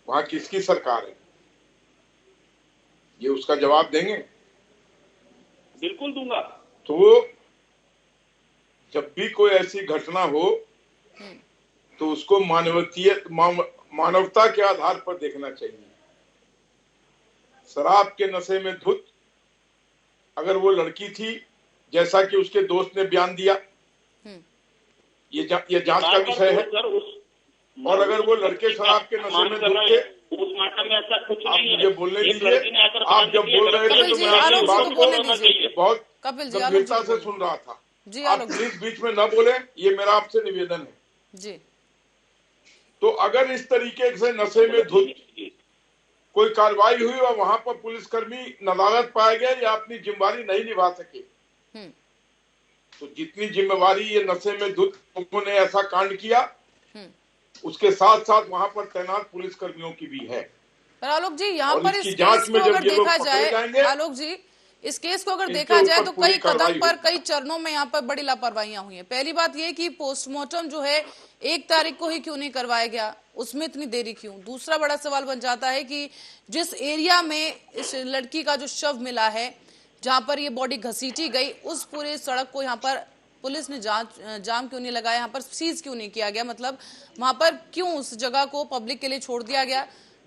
वहां किसकी सरकार है? ये उसका जवाब देंगे? बिल्कुल दूंगा। तो जब भी कोई ऐसी घटना हो तो उसको मानवता के आधार पर देखना चाहिए। शराब के नशे में धुत अगर वो लड़की थी, जैसा कि उसके दोस्त ने बयान दिया, ये जांच का विषय है। और अगर वो लड़के शराब के नशे में धुत थे, आप मुझे बोलने दीजिए। आप जब बोल रहे थे तो मैं आपकी बात को बहुत गंभीरता से सुन रहा था। आप प्लीज बीच में न बोले, ये मेरा आपसे निवेदन है जी। तो अगर इस तरीके से नशे में धुत कोई कार्रवाई हुई और वहां पर पुलिसकर्मी नदारत पाया गया या अपनी जिम्मेवारी नहीं निभा सके, तो जितनी जिम्मेवारी ये नशे में धुत उन्होंने ऐसा कांड किया, उसके साथ साथ वहां पर तैनात पुलिसकर्मियों की भी है। पर आलोक जी, यहाँ पर इस केस को अगर देखा जाए, आलोक जी, इस केस को अगर देखा जाए तो कई कदम पर, कई चरणों में यहाँ पर बड़ी लापरवाहियां हुई हैं। पहली बात ये कि पोस्टमार्टम जो है 1 तारीख को ही क्यों नहीं करवाया गया, उसमें इतनी देरी क्यों? दूसरा बड़ा सवाल बन जाता है कि जिस एरिया में इस लड़की का जो शव मिला है, जहां पर ये बॉडी घसीटी गई, उस पूरे सड़क को यहाँ पर पुलिस ने जाम क्यों नहीं लगाया, यहाँ पर सीज क्यों नहीं किया गया? मतलब वहां पर क्यों उस जगह को पब्लिक के लिए छोड़ दिया गया?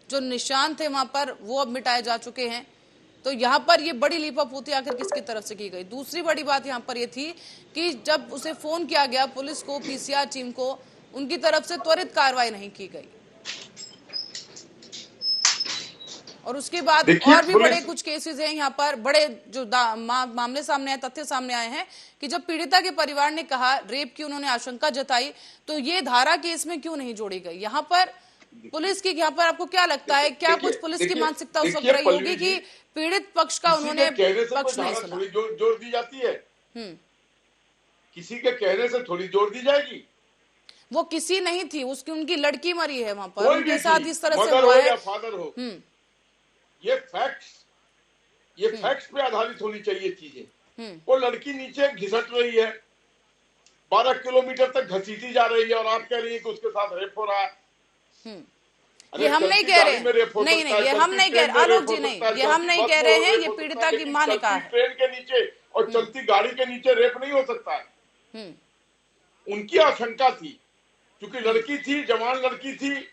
जो निशान थे वहां पर वो अब मिटाए जा चुके हैं। तो यहाँ पर ये बड़ी लीपापोती आखिर किसकी तरफ से की गई? दूसरी बड़ी बात यहाँ पर ये थी कि जब उसे फोन किया गया पुलिस को, पीसीआर टीम को, उनकी तरफ से त्वरित कार्रवाई नहीं की गई। और उसके बाद और भी बड़े कुछ केसेस हैं यहाँ पर, बड़े जो मामले सामने आए, तथ्य सामने आए हैं कि जब पीड़िता के परिवार ने कहा, रेप की उन्होंने आशंका जताई, तो ये धारा केस में क्यों नहीं जोड़ी गई? यहाँ पर पुलिस की, यहाँ पर आपको क्या लगता है, क्या कुछ पुलिस की मानसिकता उस वक्त रही होगी कि पीड़ित पक्ष का उन्होंने पक्ष नहीं सुना? जोड़ दी जाती है, किसी के कहने से थोड़ी जोड़ दी जाएगी। वो किसी नहीं थी, उसकी उनकी लड़की मरी है वहां पर, उनके साथ इस तरह से मदर हुआ हो है। या फादर हो, ये फैक्ट्स पे आधारित होनी चाहिए चीजें। वो लड़की नीचे घिसट रही है, 12 किलोमीटर तक घसीटी जा रही है और आप कह रही है कि उसके साथ रेप हो रहा है। ये हम नहीं कह रहे, नहीं नहीं, ये हम नहीं कह रहे आलोक जी, नहीं, ये हम नहीं कह रहे हैं, ये पीड़िता की मां ने कहा है। ट्रेन के नीचे और चलती गाड़ी के नीचे रेप नहीं हो सकता है। उनकी आशंका थी, क्योंकि लड़की थी, जवान लड़की थी,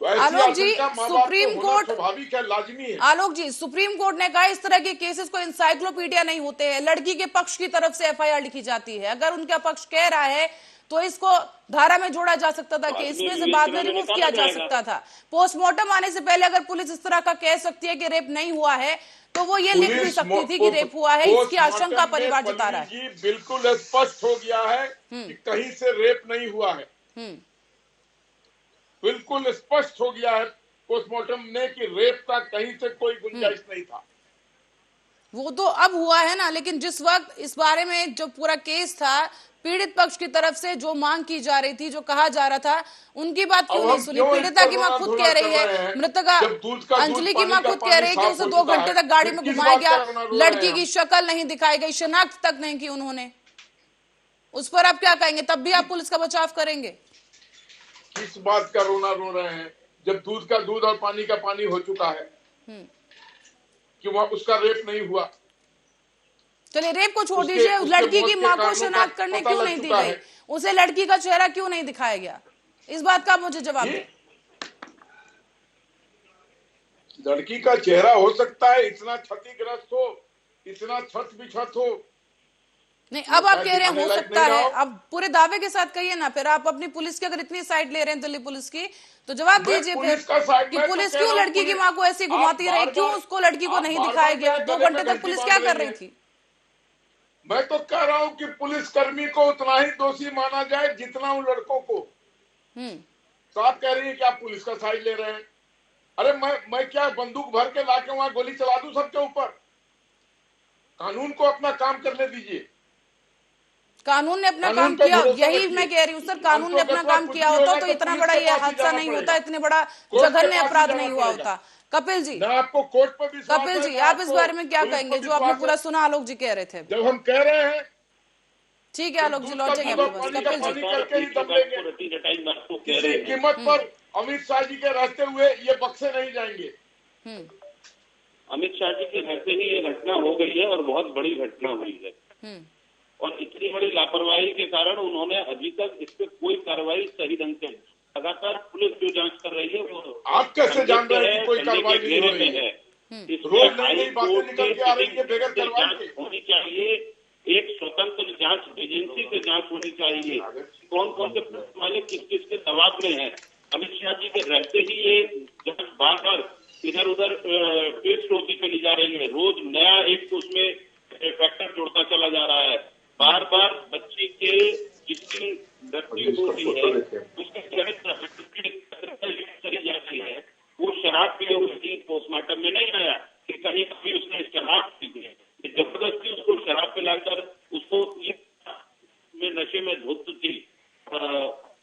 तो आलोक जी, सुप्रीम कोर्ट, स्वाभाविक है, लाजमी है। आलोक जी, सुप्रीम कोर्ट ने कहा इस तरह के केसेस को इंसाइक्लोपीडिया नहीं होते हैं, लड़की के पक्ष की तरफ से एफआईआर लिखी जाती है। अगर उनका पक्ष कह रहा है तो इसको धारा में जोड़ा जा सकता था, केस में से बाद में रिमूव किया जा सकता था। पोस्टमार्टम आने से पहले अगर पुलिस इस तरह का कह सकती है कि रेप नहीं हुआ है, तो वो ये लिख भी सकती थी कि रेप हुआ है, इसकी आशंका परिवार जता रहा है। बिल्कुल स्पष्ट हो गया है कि कहीं से रेप नहीं हुआ है, बिल्कुल स्पष्ट हो गया है पोस्टमार्टम ने कि रेप का कहीं से कोई गुंजाइश नहीं था। वो तो अब हुआ है ना, लेकिन जिस वक्त इस बारे में जो पूरा केस था, पीड़ित पक्ष की तरफ से जो मांग की जा रही थी, जो कहा जा रहा था, उनकी बात क्यों नहीं सुनी? पीड़िता की मां खुद कह रही है, मृतका अंजलि की मां खुद कह रही है कि उसे 2 घंटे तक गाड़ी में घुमाया गया, लड़की की शक्ल नहीं दिखाई गई, शनाख्त तक नहीं की उन्होंने। उस पर आप क्या कहेंगे? तब भी आप पुलिस का बचाव करेंगे? किस बात का रोना रो रहे हैं, जब दूध का दूध और पानी का पानी हो चुका है कि वह उसका रेप नहीं हुआ। चलिए, रेप को छोड़ दीजिए, लड़की की मां को शनाख्त करने क्यों नहीं दी गई? उसे लड़की का चेहरा क्यों नहीं दिखाया गया? इस बात का आप मुझे जवाब दें। लड़की का चेहरा हो सकता है इतना क्षतिग्रस्त हो, इतना छत बिछत हो। नहीं, अब आप कह रहे हैं हो सकता है, अब पूरे दावे के साथ कहिए ना। फिर आप अपनी पुलिस की अगर इतनी साइड ले रहे हैं दिल्ली पुलिस की, तो जवाब दीजिए फिर कि पुलिस क्यों लड़की की मां को ऐसी घुमाती रही, क्यों उसको लड़की को नहीं दिखाया गया? 2 घंटे तक पुलिस क्या कर रही थी? मैं तो कह रहा हूं कि पुलिस कर्मी को उतना ही दोषी माना जाए जितना उन लड़कों को। तो आप कह रही है कि आप पुलिस का साइड ले रहे हैं। अरे मैं क्या बंदूक भर के लाके वहां गोली चला दूं सबके ऊपर? कानून को अपना काम करने दीजिए। कानून ने अपना काम किया, यही मैं कह रही हूँ सर। कानून ने अपना काम किया होता तो इतना बड़ा ये हादसा नहीं होता, इतने बड़ा जघन्य अपराध नहीं हुआ होता। कपिल जी, आपको कोर्ट पर भी कपिल जी, आप इस बारे में क्या कहेंगे जो आपने पूरा सुना? आलोक जी कह रहे थे। जब हम कह रहे हैं, ठीक है आलोक जी, लौटेंगे आपके पास। कपिल जी, किसी कीमत पर अमित शाह जी के रहते हुए ये बक्से नहीं जाएंगे। अमित शाह जी के रहते ही ये घटना हो गई है और बहुत बड़ी घटना हुई है, और इतनी बड़ी लापरवाही के कारण उन्होंने अभी तक इस पे कोई कार्रवाई सही ढंग से, लगातार पुलिस जो जांच कर रही है वो आप कैसे जान रहे हैं कि कोई कार्रवाई नहीं हो रही है? रोज नई बातें निकल के आ रही है बगैर कार्रवाई के। होनी चाहिए, एक स्वतंत्र जांच एजेंसी से जांच होनी चाहिए, कौन कौन से पुलिस वाले किस किस के दबाव में है। अमित शाह जी के रहते ही ये जांच बार बार इधर उधर ट्विस्ट होती चली जा रही है, रोज नया एक तो उसमें फैक्टर जुड़ता चला जा रहा है। बार बार बच्ची के जिसकी मृत्यु होती है उसके चली जाती है, वो शराब पी हुई पोस्टमार्टम में नहीं आया कि कहीं कभी उसने शराब पी है, जबरदस्ती उसको शराब पिलाकर उसको में नशे में धुत थी,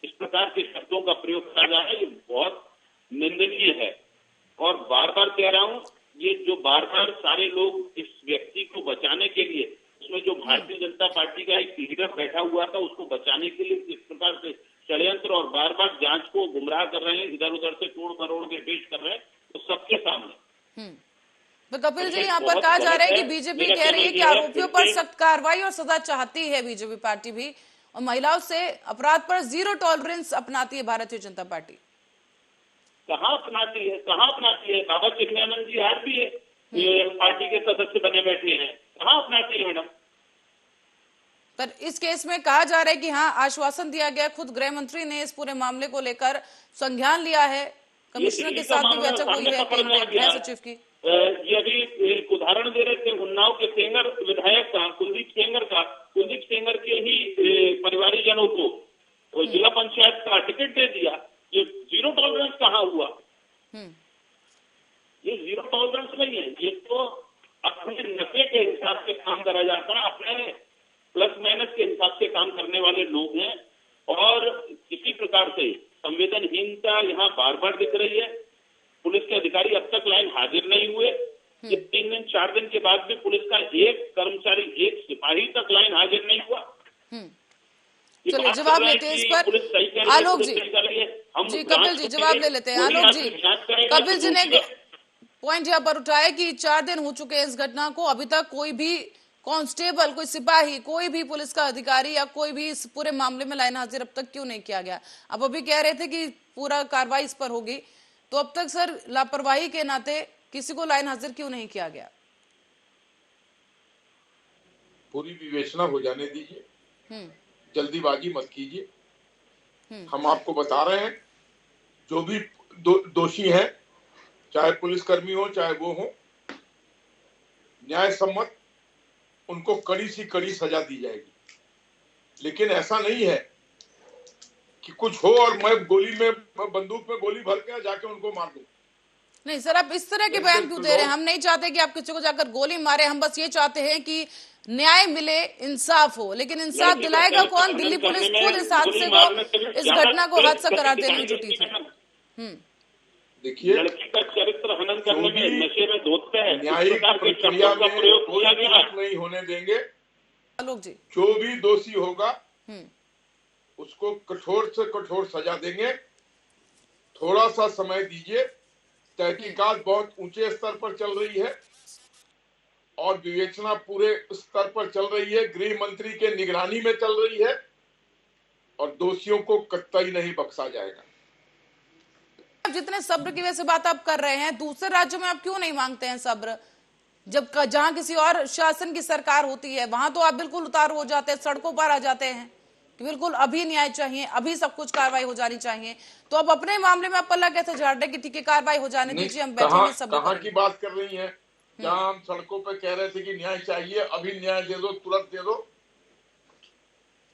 इस प्रकार के शब्दों का प्रयोग किया जा रहा है, ये बहुत निंदनीय है। और बार बार कह रहा हूँ, ये जो बार बार सारे लोग इस व्यक्ति को बचाने के लिए, उसमें जो भारतीय जनता पार्टी का एक लीडर बैठा हुआ था उसको बचाने के लिए इस प्रकार से षड्यंत्र और बार बार जांच को गुमराह कर रहे हैं, इधर उधर से तोड़ मरोड़ के पेश कर रहे हैं, तो सबके सामने। तो कपिल जी, यहाँ पर कहा जा रहा है कि बीजेपी कह रही है कि आरोपियों पर सख्त कार्रवाई और सजा चाहती है बीजेपी पार्टी भी, और महिलाओं से अपराध पर 0 टॉलरेंस अपनाती है भारतीय जनता पार्टी। कहाँ अपनाती है, कहाँ अपनाती है? बाबा चिन्मयानंद जी आज भी पार्टी के सदस्य बने बैठे हैं, कहाँ अपनाती है मैडम? पर इस केस में कहा जा रहा है कि हाँ, आश्वासन दिया गया, खुद गृह मंत्री ने इस पूरे मामले को लेकर संज्ञान लिया है, कमिश्नर के साथ भी बैठक हुई है गृह सचिव की। ये अभी एक उदाहरण दे रहे थे उन्नाव के सेंगर विधायक का, कुलदीप सेंगर के ही परिवारीजनों को जिला पंचायत का टिकट दे दिया। ये 0 टॉलरेंस कहाँ हुआ? ये 0 टॉलरेंस नहीं है, ये तो अपने नफे के हिसाब से काम करा जाता है, अपने प्लस माइनस के हिसाब से काम करने वाले लोग हैं, और किसी प्रकार से संवेदनहीनता यहाँ बार बार दिख रही है। पुलिस के अधिकारी अब तक लाइन हाजिर नहीं हुए, ये 3 दिन 4 दिन के बाद भी पुलिस का एक कर्मचारी, एक सिपाही तक लाइन हाजिर नहीं हुआ। चलिए, जवाब लेते हैं इस पर आलोक जी। जी कपिल जी, जवाब ले लेते हैं। आलोक जी, कपिल जी ने पॉइंट यहाँ पर उठाया कि 4 दिन हो चुके हैं इस घटना को, अभी तक कोई भी कांस्टेबल, कोई सिपाही, कोई भी पुलिस का अधिकारी या कोई भी इस पूरे मामले में लाइन हाजिर अब तक क्यों नहीं किया गया? अब अभी कह रहे थे कि पूरा कार्रवाई इस पर होगी, तो अब तक सर लापरवाही के नाते किसी को लाइन हाजिर क्यों नहीं किया गया? पूरी विवेचना हो जाने दीजिए, जल्दीबाजी मत कीजिए। हम आपको बता रहे हैं, जो भी दोषी हैं, चाहे पुलिसकर्मी हो चाहे वो हो, न्याय सम्मत उनको कड़ी सी कड़ी सजा दी जाएगी। लेकिन ऐसा नहीं है कि कुछ हो और मैं बंदूक में गोली भर के जाके उनको मार दूं। नहीं सर, आप इस तरह के बयान क्यों दे रहे हैं? हम नहीं चाहते कि आप किसी को जाकर गोली मारे, हम बस ये चाहते हैं कि न्याय मिले, इंसाफ हो। लेकिन इंसाफ दिलाएगा कौन? दिल्ली पुलिस खुद इस हादसे को, इस घटना को हादसा करार देने में जुटी थी। देखिए, लड़की का चरित्र हनन करने में, नशे में धोते हैं, न्यायिक प्रक्रिया में कोई चूक नहीं होने देंगे। आलोक जी, जो भी दोषी होगा उसको कठोर से कठोर सजा देंगे। थोड़ा सा समय दीजिए। तहकीकात बहुत ऊंचे स्तर पर चल रही है और विवेचना पूरे स्तर पर चल रही है, गृह मंत्री के निगरानी में चल रही है और दोषियों को कतई नहीं बख्शा जाएगा। जितने सब्र की वजह से बात आप कर रहे हैं, दूसरे राज्यों में आप क्यों नहीं मांगते हैं सब्र? जब जहां किसी और शासन की सरकार होती है वहां तो आप बिल्कुल उतारू हो जाते हैं, सड़कों पर आ जाते हैं कि बिल्कुल अभी न्याय चाहिए, अभी सब कुछ कार्रवाई हो जानी चाहिए। तो अब अपने मामले में आप पल्ला कैसे झाड़ रहे कि ठीक है कार्रवाई हो जाने दीजिए, हम बैठेंगे सब। कहां की बात कर रही हैं? जहां हम सड़कों पे कह रहे थे कि न्याय चाहिए, अभी न्याय दे दो, तुरंत दे दो।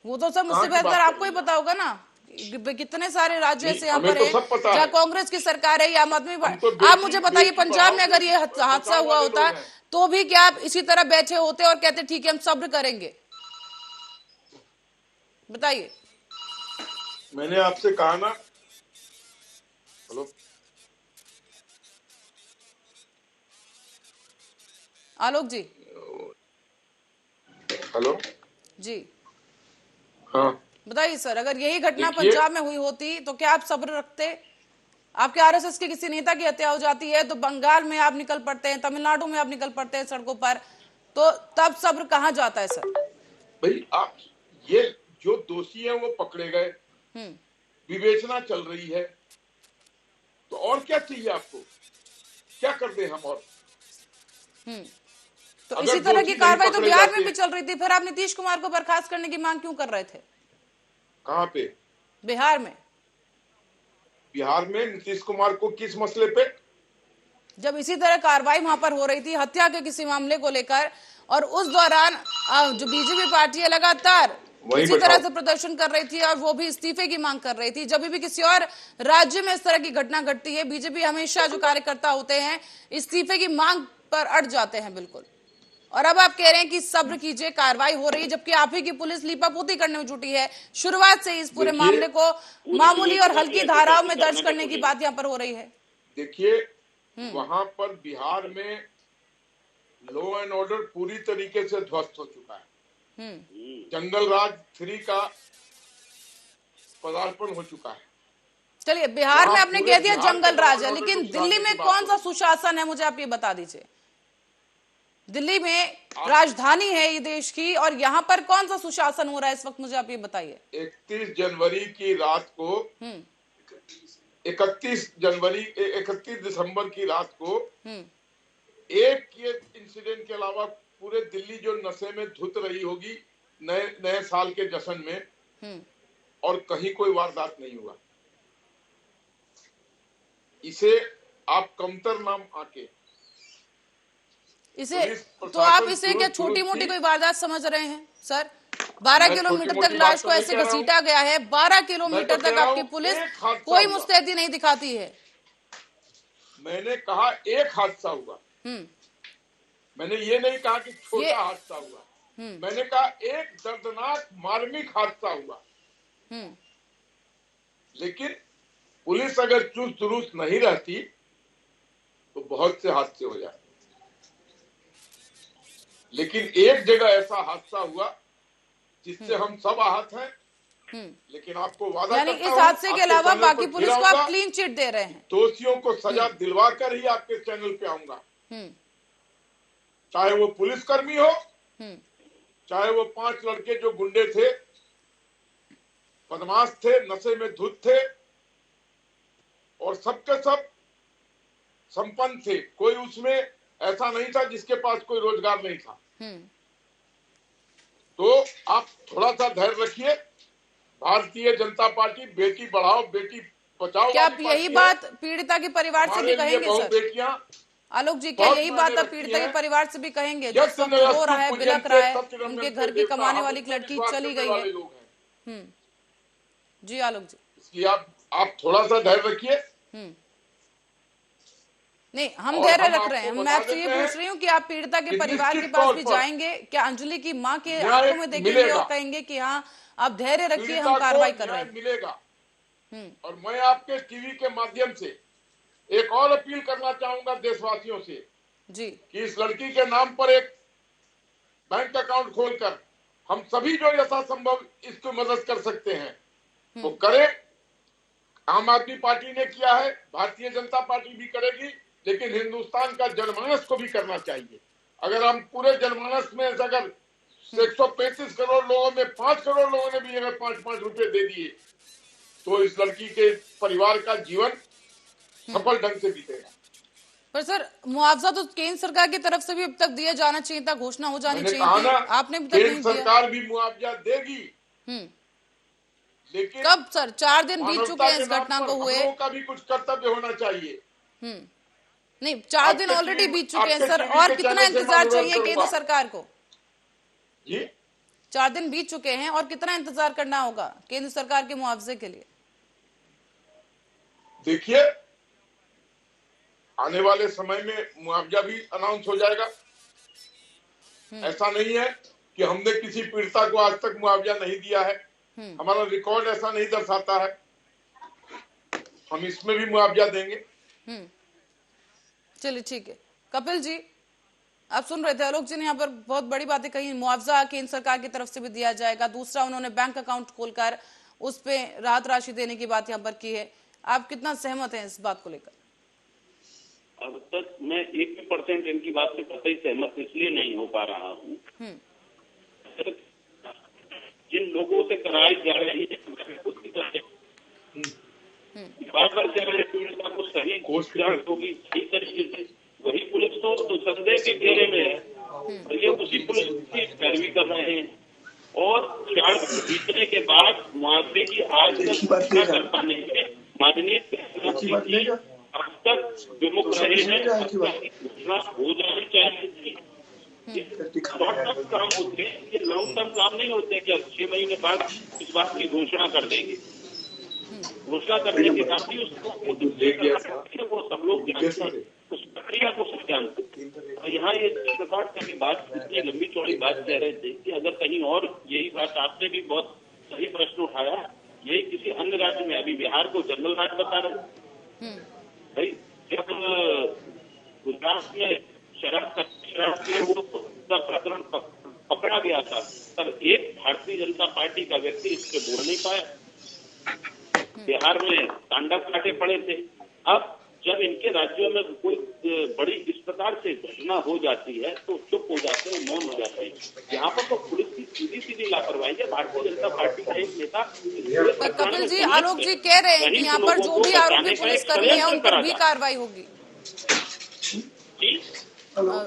वो तो सब मुझसे बेहतर आपको ही पता होगा ना। कितने सारे राज्य ऐसे यहाँ पर तो है जहाँ कांग्रेस की सरकार है या आम आदमी पार्टी। आप मुझे बताइए, पंजाब में अगर ये हादसा हुआ होता तो भी क्या आप इसी तरह बैठे होते और कहते ठीक है हम सब्र करेंगे? बताइए। मैंने आपसे कहा ना। हेलो आलोक जी। हेलो जी, हाँ बताइए सर, अगर यही घटना पंजाब में हुई होती तो क्या आप सब्र रखते? आपके आरएसएस के किसी नेता की हत्या हो जाती है तो बंगाल में आप निकल पड़ते हैं, तमिलनाडु में आप निकल पड़ते हैं सड़कों पर, तो तब सब्र कहाँ जाता है सर? भाई, आप ये जो दोषी हैं वो पकड़े गए, विवेचना चल रही है, तो और क्या चाहिए आपको? क्या कर दे हम और? तो इसी तरह की कार्रवाई तो बिहार में भी चल रही थी, फिर आप नीतीश कुमार को बर्खास्त करने की मांग क्यों कर रहे थे? कहाँ पे? बिहार में। बिहार में नीतीश कुमार को किस मसले पे? जब इसी तरह कार्रवाई वहां पर हो रही थी हत्या के किसी मामले को लेकर, और उस दौरान जो बीजेपी पार्टी है लगातार इसी तरह से प्रदर्शन कर रही थी और वो भी इस्तीफे की मांग कर रही थी। जब भी किसी और राज्य में इस तरह की घटना घटती है, बीजेपी हमेशा जो कार्यकर्ता होते हैं इस्तीफे की मांग पर अड़ जाते हैं बिल्कुल। और अब आप कह रहे हैं कि सब्र कीजिए, कार्रवाई हो रही है, जबकि आप ही की पुलिस लीपापोती करने में जुटी है। शुरुआत से इस पूरे मामले को मामूली और हल्की धाराओं में दर्ज करने की बात यहाँ पर हो रही है। देखिए, वहां पर बिहार में लॉ एंड ऑर्डर पूरी तरीके से ध्वस्त हो चुका है। जंगल राज 3 का पदार्पण हो चुका है। चलिए, बिहार में आपने कह दिया जंगल राज है, लेकिन दिल्ली में कौन सा सुशासन है, मुझे आप ये बता दीजिए। दिल्ली में राजधानी है ये देश की, और यहाँ पर कौन सा सुशासन हो रहा है इस वक्त, मुझे आप ये बताइए। 31 जनवरी की रात को 31 दिसंबर की रात को एक ये इंसिडेंट के अलावा पूरे दिल्ली जो नशे में धुत रही होगी नए साल के जश्न में, और कहीं कोई वारदात नहीं हुआ। इसे आप कमतर नाम आके इसे, तो आप इसे क्या छोटी मोटी कोई वारदात समझ रहे हैं सर? 12 किलोमीटर तक लाश को ऐसे घसीटा गया है, 12 किलोमीटर तक आपकी पुलिस कोई मुस्तैदी नहीं दिखाती है। मैंने कहा एक हादसा हुआ, मैंने ये नहीं कहा कि छोटा हादसा हुआ, मैंने कहा एक दर्दनाक मार्मिक हादसा हुआ। लेकिन पुलिस अगर चुस्त दुरुस्त नहीं रहती तो बहुत से हादसे हो जाते। लेकिन एक जगह ऐसा हादसा हुआ जिससे हम सब आहत हैं। लेकिन आपको वादा करता हूं, इस हादसे के अलावा बाकी पुलिस को आप क्लीन चिट दे रहे हैं। दोषियों को सजा दिलवा कर ही आपके चैनल पे आऊंगा, चाहे वो पुलिसकर्मी हो, चाहे वो 5 लड़के जो गुंडे थे, बदमाश थे, नशे में धुत थे और सबके सब संपन्न थे। कोई उसमें ऐसा नहीं था जिसके पास कोई रोजगार नहीं था। तो आप थोड़ा सा धैर्य रखिए। भारतीय जनता पार्टी बेटी बढ़ाओ बेटी बचाओ क्या आप वाली यही पार्टी बात पीड़िता के परिवार से भी हमारे लिए कहेंगे बहु सर? बेटियां आलोक जी, क्या बहुत यही मायने बात आप रखती पीड़िता के हैं। परिवार से भी कहेंगे जो इस वक्त रो रहा है, बिलख रहा है, उनके घर की कमाने वाली एक लड़की चली गई है? जी आलोक जी, इसलिए आप थोड़ा सा धैर्य रखिए। नहीं हम और धैर्य हम रख रहे हैं। आपको मैं आपसे ये बता देते पूछ रही हूँ कि आप पीड़िता के कि परिवार के निश्चित पास तौर भी पर जाएंगे क्या? अंजलि की माँ के न्याय आंखों में देखेंगे मिलेगा। और कहेंगे कि हाँ आप धैर्य रखिए, पीड़िता हम को कार्रवाई कर रहे न्याय हैं? मिलेगा। और मैं आपके टीवी के माध्यम से एक और अपील करना चाहूंगा देशवासियों से जी, कि इस लड़की के नाम पर एक बैंक अकाउंट खोलकर हम सभी जो यथासंभव इसकी मदद कर सकते हैं वो करें। आम आदमी पार्टी ने किया है, भारतीय जनता पार्टी भी करेगी, लेकिन हिंदुस्तान का जनमानस को भी करना चाहिए। अगर हम पूरे जनमानस में से अगर 135 करोड़ लोगों में 5 करोड़ लोगों ने भी अगर 5-5 रुपए दे दिए तो इस लड़की के परिवार का जीवन सफल ढंग से बीतेगा। पर सर मुआवजा तो केंद्र सरकार की तरफ से भी अब तक दिया जाना चाहिए था, घोषणा हो जानी मैंने चाहिए कहा थी, ना, आपने अभी तक नहीं केंद्र दिया। सरकार भी मुआवजा देगी, लेकिन कब सर? 4 दिन बीत चुके मानवता हैं के इस नाम घटना पर को हम हुए। लोगों का भी कुछ कर्तव्य होना चाहिए। नहीं 4 दिन आपके ऑलरेडी टीवी- बीत चुके हैं आपके सर, टीवी और के कितना चैनल से इंतजार मैं चाहिए अनुरोध केंद्र करूंगा। सरकार को? जी 4 दिन बीत चुके हैं और कितना इंतजार करना होगा केंद्र सरकार के मुआवजे के लिए? देखिए आने वाले समय में मुआवजा भी अनाउंस हो जाएगा। ऐसा नहीं है कि हमने किसी पीड़िता को आज तक मुआवजा नहीं दिया है, हमारा रिकॉर्ड ऐसा नहीं दर्शाता है। हम इसमें भी मुआवजा देंगे। चलिए ठीक है। कपिल जी आप सुन रहे थे, आलोक जी ने यहाँ पर बहुत बड़ी बातें कही। मुआवजा केंद्र सरकार की तरफ से भी दिया जाएगा, दूसरा उन्होंने बैंक अकाउंट खोलकर उस पे राहत राशि देने की बात यहाँ पर की है। आप कितना सहमत हैं इस बात को लेकर? अब तक मैं 1% इनकी बात से कतई सहमत इसलिए नहीं हो पा रहा हूँ, जिन लोगों से कराई जा रही है बार बार कह रहे पीड़िता को सही जांच होगी सही तरीके से, वही पुलिस तो संदेह के घेरे में है और ये उसी पुलिस की पैरवी कर रहे हैं। और 4 दिन बीतने के बाद मुआवजे की आज तक कर पाने में माननीय अब तक विमुख रहे हैं। घोषणा हो जानी चाहिए थी। शॉर्ट टर्म काम होते हैं, ये लॉन्ग टर्म काम नहीं होते कि अब 6 महीने बाद इस बात की घोषणा कर देंगे। घोषणा करने के बाद ही उसको वो सब लोग जानते हैं, उस प्रक्रिया को सब जानते हैं। यहाँ ये प्रकार की बात इतनी लंबी चौड़ी बात कह रहे थे कि अगर कहीं और यही बात आपने भी बहुत सही प्रश्न उठाया, यही किसी अन्य राज्य में, अभी बिहार को जंगल राज बता रहे भाई, जब गुजरात में शराब के वो प्रकरण पकड़ा गया था तब एक भारतीय जनता पार्टी का व्यक्ति इस पे बोल नहीं पाया। बिहार में तांडव काटे पड़े थे। अब जब इनके राज्यों में कोई बड़ी इस प्रकार से घटना हो जाती है तो चुप हो जाते हैं, मौन हो जाते हैं। यहाँ पर तो पुलिस की सीधी सीधी लापरवाही है। भारतीय जनता पार्टी का एक नेता कपिल जी, आलोक जी कह रहे हैं कि यहाँ पर जो भी आरोपी पुलिसकर्मी है उन पर भी कार्रवाई होगी।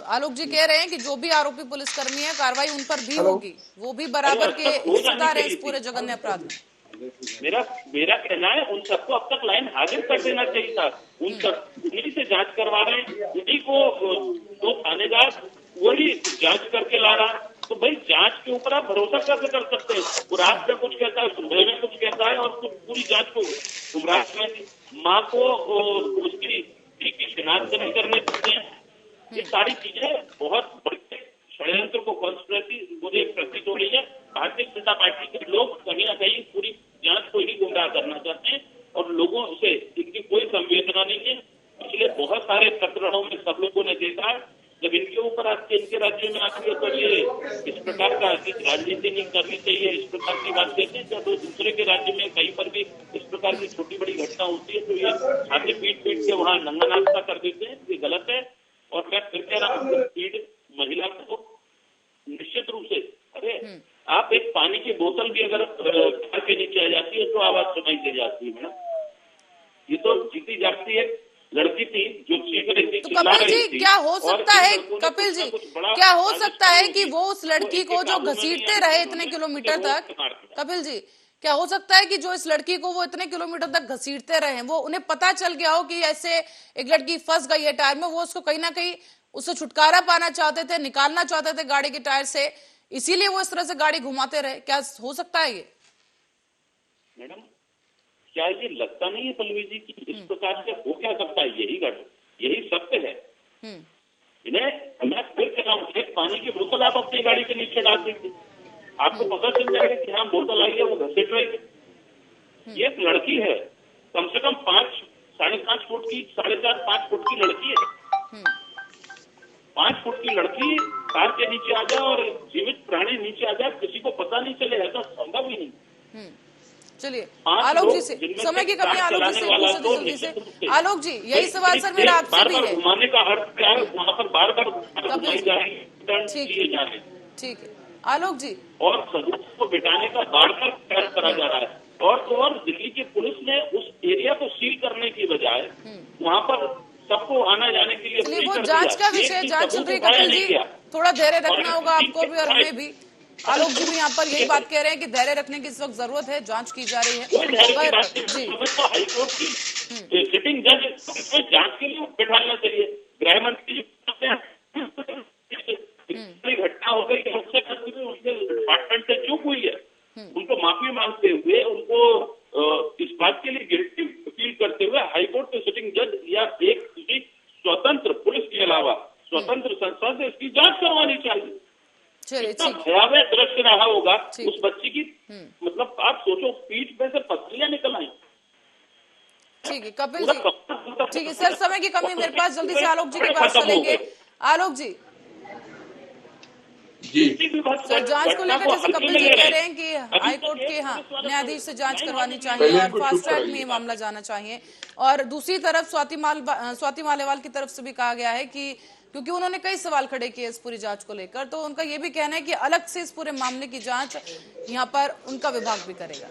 आलोक जी कह रहे हैं कि जो भी आरोपी पुलिसकर्मी है कार्रवाई उन पर भी होगी, वो भी बराबर के हिस्सेदार है इस पूरे जघन्य अपराध में। मेरा कहना है उन सबको अब तक लाइन हाजिर कर देना चाहिए था। उन सब उन्हीं से जांच करवा रहे हैं, उन्हीं को तो थानेदार वही जांच करके ला रहा। तो भाई जांच के ऊपर आप भरोसा कैसे कर सकते हैं? वो रात में कुछ कहता है, सुबह में कुछ कहता है और पूरी जांच को गुमराह करती। माँ को उसकी शिनाख्त नहीं करने देते हैं। ये सारी चीजें बहुत बड़े षड्यंत्र को कॉन्स्पिरेसी मुझे प्रतीत हो रही है। भारतीय जनता पार्टी के लोग कहीं ना कहीं पूरी जांच को ही गुमराह करना चाहते हैं और लोगों से इनकी कोई संवेदना नहीं है। पिछले बहुत सारे प्रकरणों में सब लोगों ने देखा जब इनके ऊपर आके इनके राज्य में आके तो ये इस प्रकार का राजनीति नहीं करनी चाहिए, इस प्रकार की बात कहते हैं। जब दूसरे के राज्य में कहीं पर भी इस प्रकार की छोटी बड़ी घटना होती है तो ये हाथी पीट के वहाँ नंगा नाश्ता कर देते हैं। ये गलत है। और मैं फिर कह रहा हूँ पीड़ित महिला को निश्चित रूप से, अरे आप एक पानी की बोतल भी अगर घर के नीचे आ जाती है तो आवाज सुनाई दे जाती है मैडम। ये तो जीती जाती है लड़की थी जो चीख रही थी, तो चिल्ला कपिल रही जी थी। क्या हो और सकता इन है, लड़कों ने कपिल जी कुछ बड़ा क्या हो साजिश सकता है की कि थी। वो उस लड़की को जो घसीटते रहे इतने किलोमीटर तक, कपिल जी क्या हो सकता है कि जो इस लड़की को वो इतने किलोमीटर तक घसीटते रहे, वो उन्हें पता चल गया हो कि ऐसे एक लड़की फंस गई है टायर में, वो उसको कहीं ना कहीं उससे छुटकारा पाना चाहते थे, निकालना चाहते थे गाड़ी के टायर से, इसीलिए वो इस तरह से गाड़ी घुमाते रहे, क्या हो सकता है ये? मैडम क्या ये लगता नहीं है पल्लवी जी कि इस प्रकार से हो क्या सकता है? यही सत्य है। इन्हें मैं फिर कह रहा हूँ, एक पानी की बोतल आप अपनी गाड़ी के नीचे डाल दीजिए, आपको पता चल जाएगा कि हाँ बोतल आई है, वो घसीट रही है। ये एक लड़की है, कम से कम 5-5.5 फुट की, 4.5-5 फुट की लड़की है। 5 फुट की लड़की कार के नीचे आ जाए और जीवित प्राणी नीचे आ जाए, किसी को पता नहीं चले, ऐसा संभव ही नहीं। चलिए आलोक जी से, समय की कमी, आलोक जी से जल्दी से। आलोक जी यही सवाल सर मेरा आपसे भी है। घुमाने का अर्थ क्या है? वहाँ पर बार बार घुमाई जा रही है, ठीक है आलोक जी, और सबूत को बिठाने का बार बार प्रयास करा जा रहा है। और दिल्ली की पुलिस ने उस एरिया को सील करने की बजाय वहाँ पर सबको आना जाने के लिए चलिए वो जांच का विषय, जांच चल रही है कपिल जी, थोड़ा धैर्य रखना होगा आपको भी और हमें भी। आलोक जी भी यहाँ पर यही बात कह रहे हैं कि धैर्य रखने की इस वक्त जरूरत है, जांच की जा रही है। जी हाईकोर्ट की सिटिंग जज जांच के लिए बिठाना चाहिए। गृह मंत्री जी घटना हो गई, उनके डिपार्टमेंट से चूक हुई है, उनको माफी मांगते हुए, उनको इस बात के लिए गिल्टी फील करते हुए हाईकोर्ट के सिटिंग जज या एक किसी स्वतंत्र पुलिस के अलावा स्वतंत्र संस्था से इसकी जांच करवानी चाहिए। चलिए इतना भयावह दृश्य रहा होगा उस बच्ची की, मतलब आप सोचो पीठ में से पथरियां निकल आई। ठीक है कपिल जी, ठीक है सर, समय की कमी मेरे पास, जल्दी से आलोक जी के पास चलेंगे। आलोक जी सर, जांच को लेकर जैसे कपिल जी कह रहे हैं कि हाईकोर्ट के न्यायाधीश से जांच करवानी चाहिए और फास्ट ट्रैक में ये मामला जाना चाहिए, और दूसरी तरफ स्वाति मालेवाल की तरफ से भी कहा गया है कि क्योंकि उन्होंने कई सवाल खड़े किए इस पूरी जांच को लेकर, तो उनका ये भी कहना है कि अलग से इस पूरे मामले की जांच यहाँ पर उनका विभाग भी करेगा।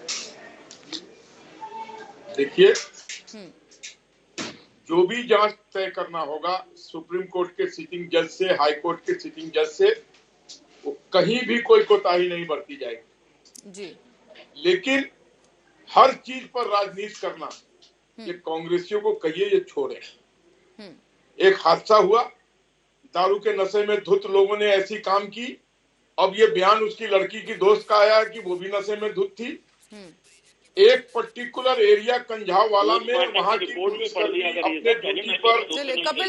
देखिए जो भी जांच तय करना होगा सुप्रीम कोर्ट के सिटिंग जज से, हाई कोर्ट के सिटिंग जज से, कहीं भी कोई कोताही नहीं बरती जाएगी जी। लेकिन हर चीज पर राजनीति करना ये कांग्रेसियों को कहिए ये छोड़े। एक हादसा हुआ, दारू के नशे में धुत लोगों ने ऐसी काम की, अब ये बयान उसकी लड़की की दोस्त का आया कि वो भी नशे में धुत थी। एक पर्टिकुलर एरिया कंझाववाला में वहां की पुलिस कर्मी अपने ड्यूटी पर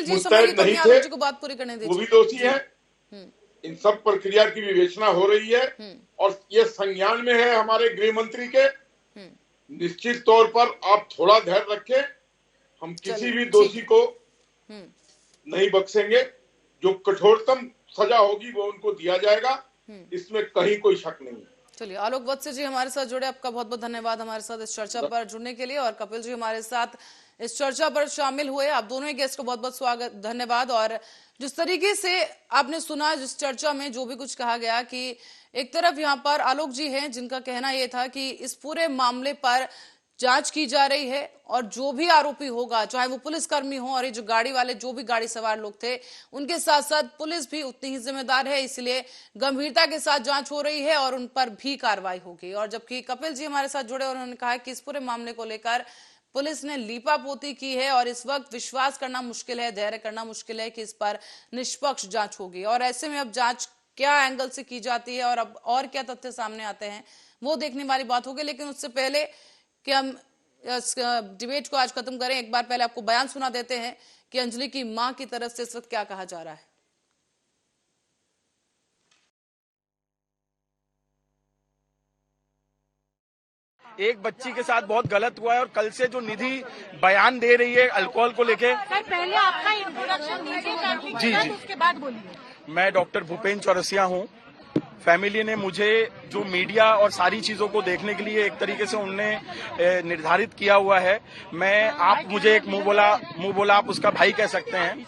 मुस्तैद नहीं थे, बात पूरी करने वो भी दोषी है। इन सब प्रक्रिया की विवेचना हो रही है और ये संज्ञान में है हमारे गृह मंत्री के। निश्चित तौर पर आप थोड़ा धैर्य रखें, हम किसी भी दोषी को नहीं बख्शेंगे, जो कठोरतम सजा होगी वो उनको दिया जाएगा, इसमें कहीं कोई शक नहीं है। चलिए आलोक वत्स जी हमारे साथ जुड़े, आपका बहुत बहुत धन्यवाद हमारे साथ इस चर्चा पर जुड़ने के लिए, और कपिल जी हमारे साथ इस चर्चा पर शामिल हुए, आप दोनों ही गेस्ट को बहुत बहुत स्वागत, धन्यवाद। और जिस तरीके से आपने सुना जिस चर्चा में जो भी कुछ कहा गया कि एक तरफ यहाँ पर आलोक जी हैं जिनका कहना यह था कि इस पूरे मामले पर जांच की जा रही है और जो भी आरोपी होगा, चाहे वो पुलिसकर्मी हो और ये जो गाड़ी वाले जो भी गाड़ी सवार लोग थे, उनके साथ साथ पुलिस भी उतनी ही जिम्मेदार है, इसलिए गंभीरता के साथ जांच हो रही है और उन पर भी कार्रवाई होगी। और जबकि कपिल जी हमारे साथ जुड़े और उन्होंने कहा कि इस पूरे मामले को लेकर पुलिस ने लीपापोती की है और इस वक्त विश्वास करना मुश्किल है, धैर्य करना मुश्किल है कि इस पर निष्पक्ष जांच होगी। और ऐसे में अब जांच क्या एंगल से की जाती है और अब और क्या तथ्य सामने आते हैं वो देखने वाली बात होगी। लेकिन उससे पहले कि हम इस डिबेट को आज खत्म करें, एक बार पहले आपको बयान सुना देते हैं कि अंजलि की मां की तरफ से इस वक्त क्या कहा जा रहा है। एक बच्ची के साथ बहुत गलत हुआ है और कल से जो निधि बयान दे रही है अल्कोहल को लेके। सर पहले आपका इंट्रोडक्शन दीजिए, जी उसके बाद बोलिए। मैं डॉक्टर भूपेंद्र चौरसिया हूँ, फैमिली ने मुझे जो मीडिया और सारी चीजों को देखने के लिए एक तरीके से उनने निर्धारित किया हुआ है। आप मुझे एक मुंह बोला आप उसका भाई कह सकते हैं।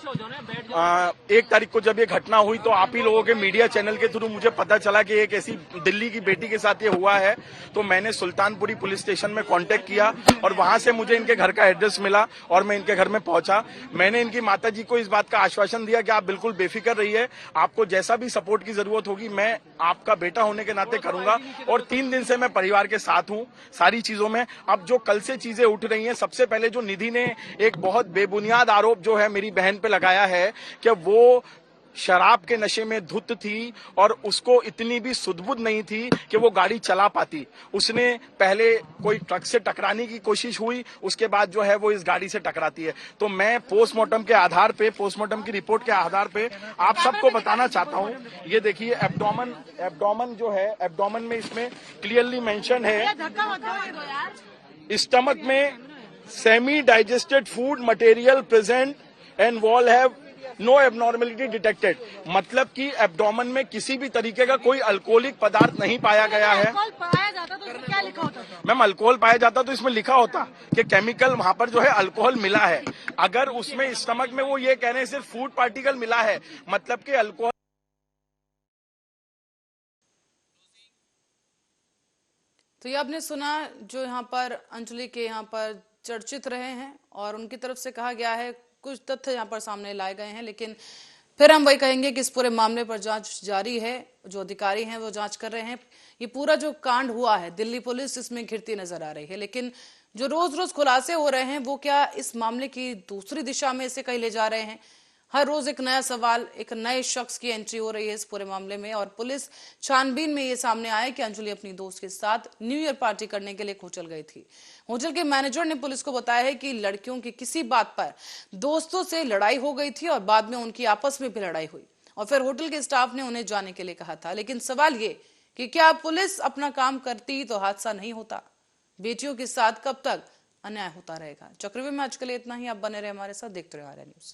1 तारीख को जब ये घटना हुई तो आप ही लोगों के मीडिया चैनल के थ्रू मुझे पता चला कि एक ऐसी दिल्ली की बेटी के साथ ये हुआ है। तो मैंने सुल्तानपुरी पुलिस स्टेशन में कांटेक्ट किया और वहां से मुझे इनके घर का एड्रेस मिला और मैं इनके घर में पहुंचा। मैंने इनकी माताजी को इस बात का आश्वासन दिया कि आप बिल्कुल बेफिक्र रहिए, आपको जैसा भी सपोर्ट की जरूरत होगी मैं आपका बेटा होने के नाते करूंगा। और 3 दिन से मैं परिवार के साथ हूं सारी चीजों में। अब जो कल से चीजें उठ रही हैं, सबसे पहले जो निधि ने एक बहुत बेबुनियाद आरोप जो है मेरी बहन पे लगाया है कि वो शराब के नशे में धुत थी और उसको इतनी भी सुध-बुध नहीं थी कि वो गाड़ी चला पाती। उसने पहले कोई ट्रक से टकराने की कोशिश हुई, उसके बाद जो है वो इस गाड़ी से टकराती है। तो मैं पोस्टमार्टम के आधार पे, पोस्टमार्टम की रिपोर्ट के आधार पे आप सबको बताना चाहता हूं। ये देखिए एब्डोमेन जो है, एब्डोमेन में इसमें क्लियरली मेंशन है, स्टमक में semi digested food material present and wall have no abnormality detected. मतलब कि एब्डोमेन में किसी भी तरीके का कोई अल्कोहलिक पदार्थ नहीं पाया गया है। पाया जाता तो इसमें क्या लिखा होता? मैम अल्कोहल पाया जाता तो इसमें लिखा होता कि केमिकल वहां पर जो है अल्कोहल मिला है। अगर उसमें स्टमक में वो ये कह रहे हैं सिर्फ फूड पार्टिकल मिला है, मतलब कि अल्कोहल। तो ये आपने सुना जो यहाँ पर अंजलि के यहाँ पर चर्चित रहे हैं और उनकी तरफ से कहा गया है, कुछ तथ्य यहाँ पर सामने लाए गए हैं, लेकिन फिर हम वही कहेंगे कि इस पूरे मामले पर जांच जारी है। जो अधिकारी हैं वो जांच कर रहे हैं। ये पूरा जो कांड हुआ है, दिल्ली पुलिस इसमें घिरती नजर आ रही है, लेकिन जो रोज रोज खुलासे हो रहे हैं वो क्या इस मामले की दूसरी दिशा में इसे कहीं ले जा रहे हैं? हर रोज एक नया सवाल, एक नए शख्स की एंट्री हो रही है इस पूरे मामले में। और पुलिस छानबीन में ये सामने आया कि अंजलि अपनी दोस्त के साथ न्यू ईयर पार्टी करने के लिए होटल गई थी। होटल के मैनेजर ने पुलिस को बताया है कि लड़कियों की किसी बात पर दोस्तों से लड़ाई हो गई थी और बाद में उनकी आपस में भी लड़ाई हुई और फिर होटल के स्टाफ ने उन्हें जाने के लिए कहा था। लेकिन सवाल ये कि क्या पुलिस अपना काम करती तो हादसा नहीं होता? बेटियों के साथ कब तक अन्याय होता रहेगा? चक्रव्यूह में आज के लिए इतना ही। आप बने रहे हमारे साथ, देखते रहे आर्या न्यूज।